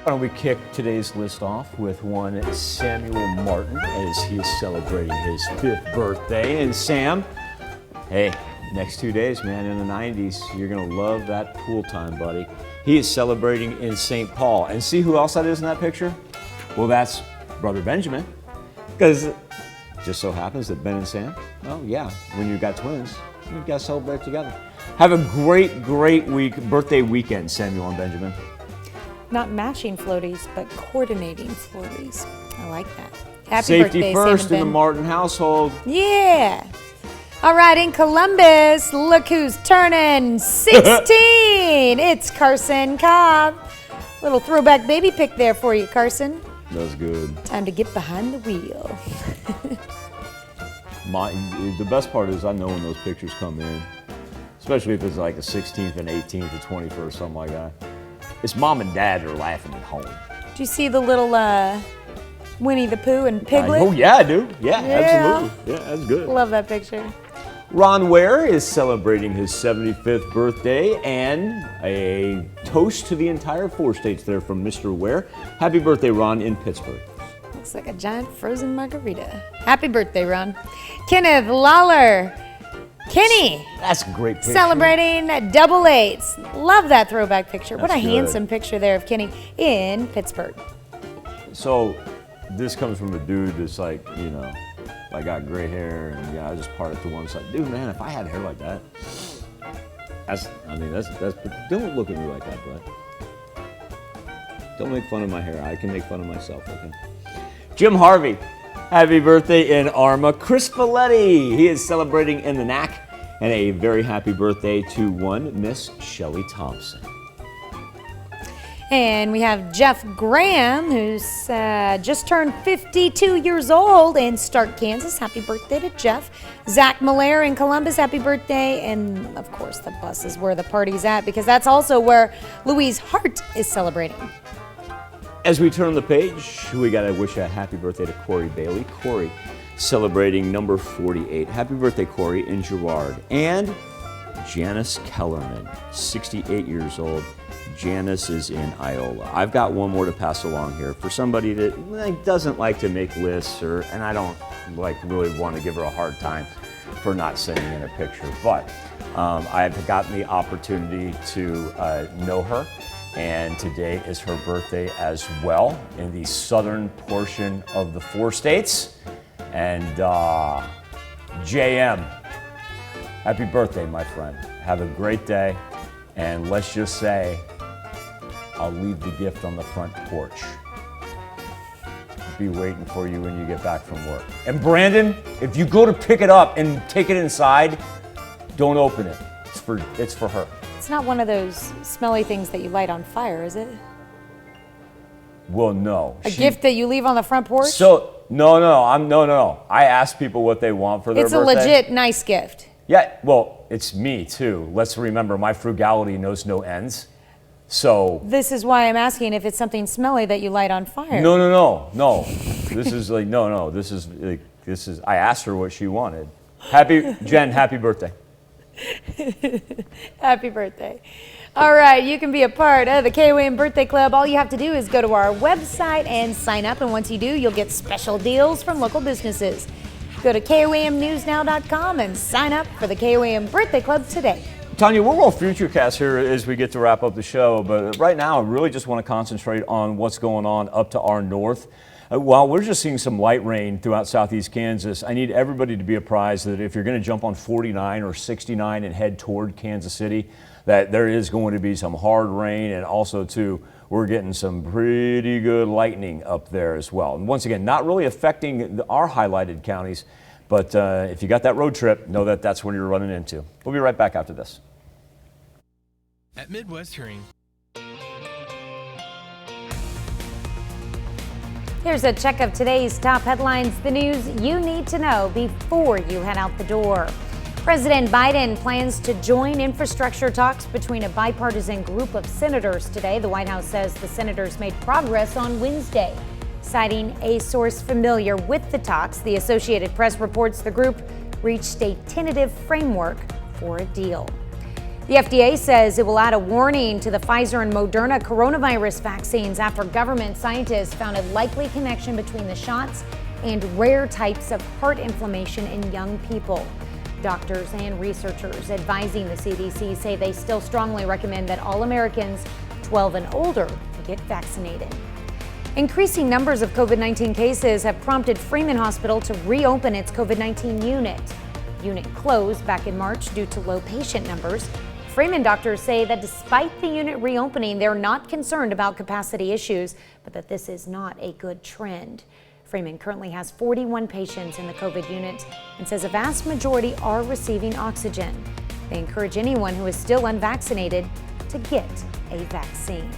Speaker 3: Why don't we kick today's list off with one Samuel Martin as he is celebrating his 5th birthday. And Sam, hey, next 2 days, man, in the 90s, you're going to love that pool time, buddy. He is celebrating in St. Paul. And see who else that is in that picture? Well, that's Brother Benjamin. Because it just so happens that Ben and Sam, oh yeah, when you've got twins, you've got to celebrate together. Have a great, great birthday weekend, Samuel and Benjamin.
Speaker 1: Not matching floaties, but coordinating floaties. I like that. Happy
Speaker 3: Safety
Speaker 1: birthday,
Speaker 3: first
Speaker 1: Sam and
Speaker 3: in the
Speaker 1: Ben.
Speaker 3: Martin household.
Speaker 1: Yeah. All right, in Columbus, look who's turning 16. It's Carson Cobb. Little throwback baby pic there for you, Carson.
Speaker 3: That's good.
Speaker 1: Time to get behind the wheel.
Speaker 3: The best part is I know when those pictures come in, especially if it's like a 16th and 18th or 21st, something like that. It's mom and dad are laughing at home.
Speaker 1: Do you see the little Winnie the Pooh and Piglet?
Speaker 3: Oh yeah, I do. Yeah, absolutely. Yeah, that's good.
Speaker 1: Love that picture.
Speaker 3: Ron Ware is celebrating his 75th birthday, and a toast to the entire 4 states there from Mr. Ware. Happy birthday, Ron, in Pittsburgh.
Speaker 1: Looks like a giant frozen margarita. Happy birthday, Ron. Kenneth Lawler. Kenny.
Speaker 3: That's a great picture.
Speaker 1: Celebrating double eights. Love that throwback picture. What a
Speaker 3: That's good.
Speaker 1: handsome picture there of Kenny in Pittsburgh.
Speaker 3: So this comes from a dude that's like, you know, I got gray hair and I just part it to one side. Dude, man, if I had hair like that, that's don't look at me like that, bud. Don't make fun of my hair. I can make fun of myself, okay? Jim Harvey, happy birthday in Arma. Chris Folletti, he is celebrating in the NAC. And a very happy birthday to one Miss Shelley Thompson.
Speaker 1: And we have Jeff Graham, who's just turned 52 years old in Stark, Kansas. Happy birthday to Jeff. Zach Miller in Columbus, happy birthday. And of course, the bus is where the party's at, because that's also where Louise Hart is celebrating.
Speaker 3: As we turn the page, we got to wish a happy birthday to Corey Bailey. Corey celebrating number 48. Happy birthday, Corey, in Girard. And Janice Kellerman, 68 years old. Janice is in Iola. I've got one more to pass along here for somebody that doesn't like to make lists, and I don't really want to give her a hard time for not sending in a picture. But I've gotten the opportunity to know her, and today is her birthday as well in the southern portion of the 4 states. And JM, happy birthday, my friend. Have a great day, and let's just say, I'll leave the gift on the front porch. Be waiting for you when you get back from work. And Brandon, if you go to pick it up and take it inside, don't open it. It's for her.
Speaker 1: It's not one of those smelly things that you light on fire, is it?
Speaker 3: Well, no.
Speaker 1: A gift that you leave on the front porch?
Speaker 3: So no. I ask people what they want for their birthday.
Speaker 1: It's a legit nice gift.
Speaker 3: Yeah, well, it's me too. Let's remember, my frugality knows no ends. So
Speaker 1: this is why I'm asking if it's something smelly that you light on fire.
Speaker 3: No. This is like no. This is. I asked her what she wanted. Jen, happy birthday.
Speaker 1: Happy birthday. All right, you can be a part of the KOAM Birthday Club. All you have to do is go to our website and sign up, and once you do, you'll get special deals from local businesses. Go to KOAMnewsnow.com and sign up for the KOAM Birthday Club today.
Speaker 3: Tanya, we're all futurecast here as we get to wrap up the show, but right now I really just want to concentrate on what's going on up to our north. While we're just seeing some light rain throughout southeast Kansas, I need everybody to be apprised that if you're going to jump on 49 or 69 and head toward Kansas City, that there is going to be some hard rain, and also too, we're getting some pretty good lightning up there as well. And once again, not really affecting our highlighted counties, but if you got that road trip, know that that's what you're running into. We'll be right back after this.
Speaker 7: At Midwest Hearing.
Speaker 1: Here's a check of today's top headlines, the news you need to know before you head out the door. President Biden plans to join infrastructure talks between a bipartisan group of senators today. The White House says the senators made progress on Wednesday. Citing a source familiar with the talks, the Associated Press reports the group reached a tentative framework for a deal. The FDA says it will add a warning to the Pfizer and Moderna coronavirus vaccines after government scientists found a likely connection between the shots and rare types of heart inflammation in young people. Doctors and researchers advising the CDC say they still strongly recommend that all Americans 12 and older get vaccinated. Increasing numbers of COVID-19 cases have prompted Freeman Hospital to reopen its COVID-19 unit. Unit closed back in March due to low patient numbers. Freeman doctors say that despite the unit reopening, they're not concerned about capacity issues, but that this is not a good trend. Freeman currently has 41 patients in the COVID unit and says a vast majority are receiving oxygen. They encourage anyone who is still unvaccinated to get a vaccine.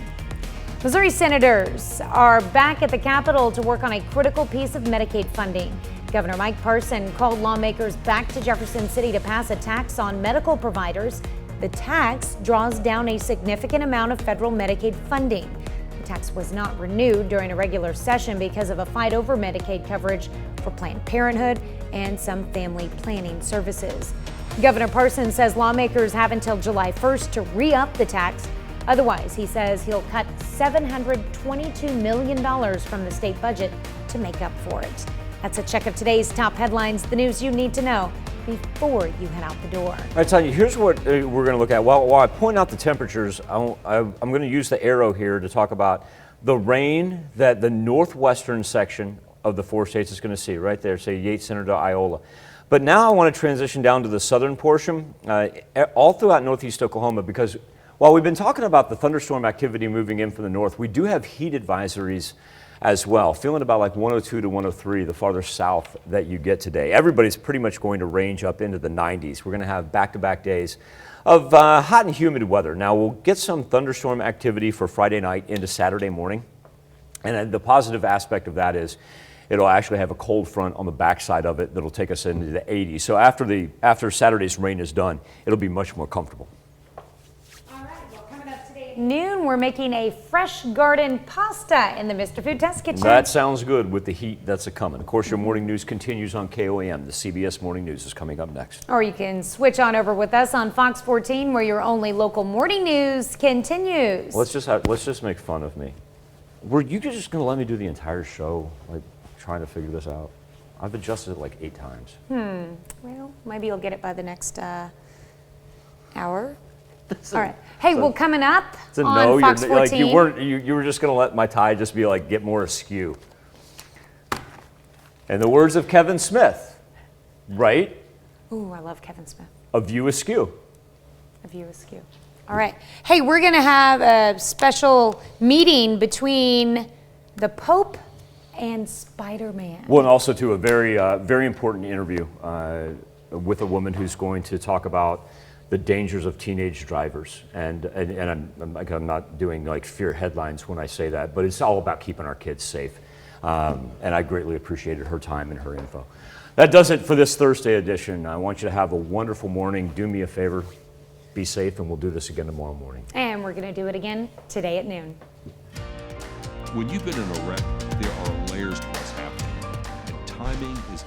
Speaker 1: Missouri senators are back at the Capitol to work on a critical piece of Medicaid funding. Governor Mike Parson called lawmakers back to Jefferson City to pass a tax on medical providers. The tax draws down a significant amount of federal Medicaid funding. The tax was not renewed during a regular session because of a fight over Medicaid coverage for Planned Parenthood and some family planning services. Governor Parson says lawmakers have until July 1st to re-up the tax. Otherwise, he says he'll cut $722 million from the state budget to make up for it. That's a check of today's top headlines, the news you need to know before you head out the door.
Speaker 3: All right, Tanya, here's what we're going to look at. While I point out the temperatures, I'm going to use the arrow here to talk about the rain that the northwestern section of the 4 states is going to see right there, say Yates Center to Iola. But now I want to transition down to the southern portion, all throughout northeast Oklahoma, because while we've been talking about the thunderstorm activity moving in from the north, we do have heat advisories as well. Feeling about like 102 to 103, the farther south that you get today. Everybody's pretty much going to range up into the 90s. We're going to have back-to-back days of hot and humid weather. Now we'll get some thunderstorm activity for Friday night into Saturday morning. And the positive aspect of that is it'll actually have a cold front on the backside of it that'll take us into the 80s. So after Saturday's rain is done, it'll be much more comfortable.
Speaker 1: Noon, we're making a fresh garden pasta in the Mr. Food Test Kitchen.
Speaker 3: That sounds good with the heat that's a-coming. Of course, your morning news continues on KOAM. The CBS Morning News is coming up next.
Speaker 1: Or you can switch on over with us on Fox 14, where your only local morning news continues.
Speaker 3: Let's just make fun of me. Were you just going to let me do the entire show, like trying to figure this out? I've adjusted it like 8 times.
Speaker 1: Well, maybe you'll get it by the next hour. All right. Hey, well, coming up on Fox 14.
Speaker 3: Like you were just going to let my tie just be like, get more askew. In the words of Kevin Smith, right?
Speaker 1: Ooh, I love Kevin Smith.
Speaker 3: A view askew.
Speaker 1: A view askew. All right. Hey, we're going to have a special meeting between the Pope and Spider-Man.
Speaker 3: Well, and also to a very, very important interview with a woman who's going to talk about the dangers of teenage drivers. And I'm not doing like fear headlines when I say that, but it's all about keeping our kids safe. And I greatly appreciated her time and her info. That does it for this Thursday edition. I want you to have a wonderful morning. Do me a favor, be safe, and we'll do this again tomorrow morning.
Speaker 1: And we're going to do it again today at noon.
Speaker 10: When you've been in a wreck, there are layers to what's happening, and timing is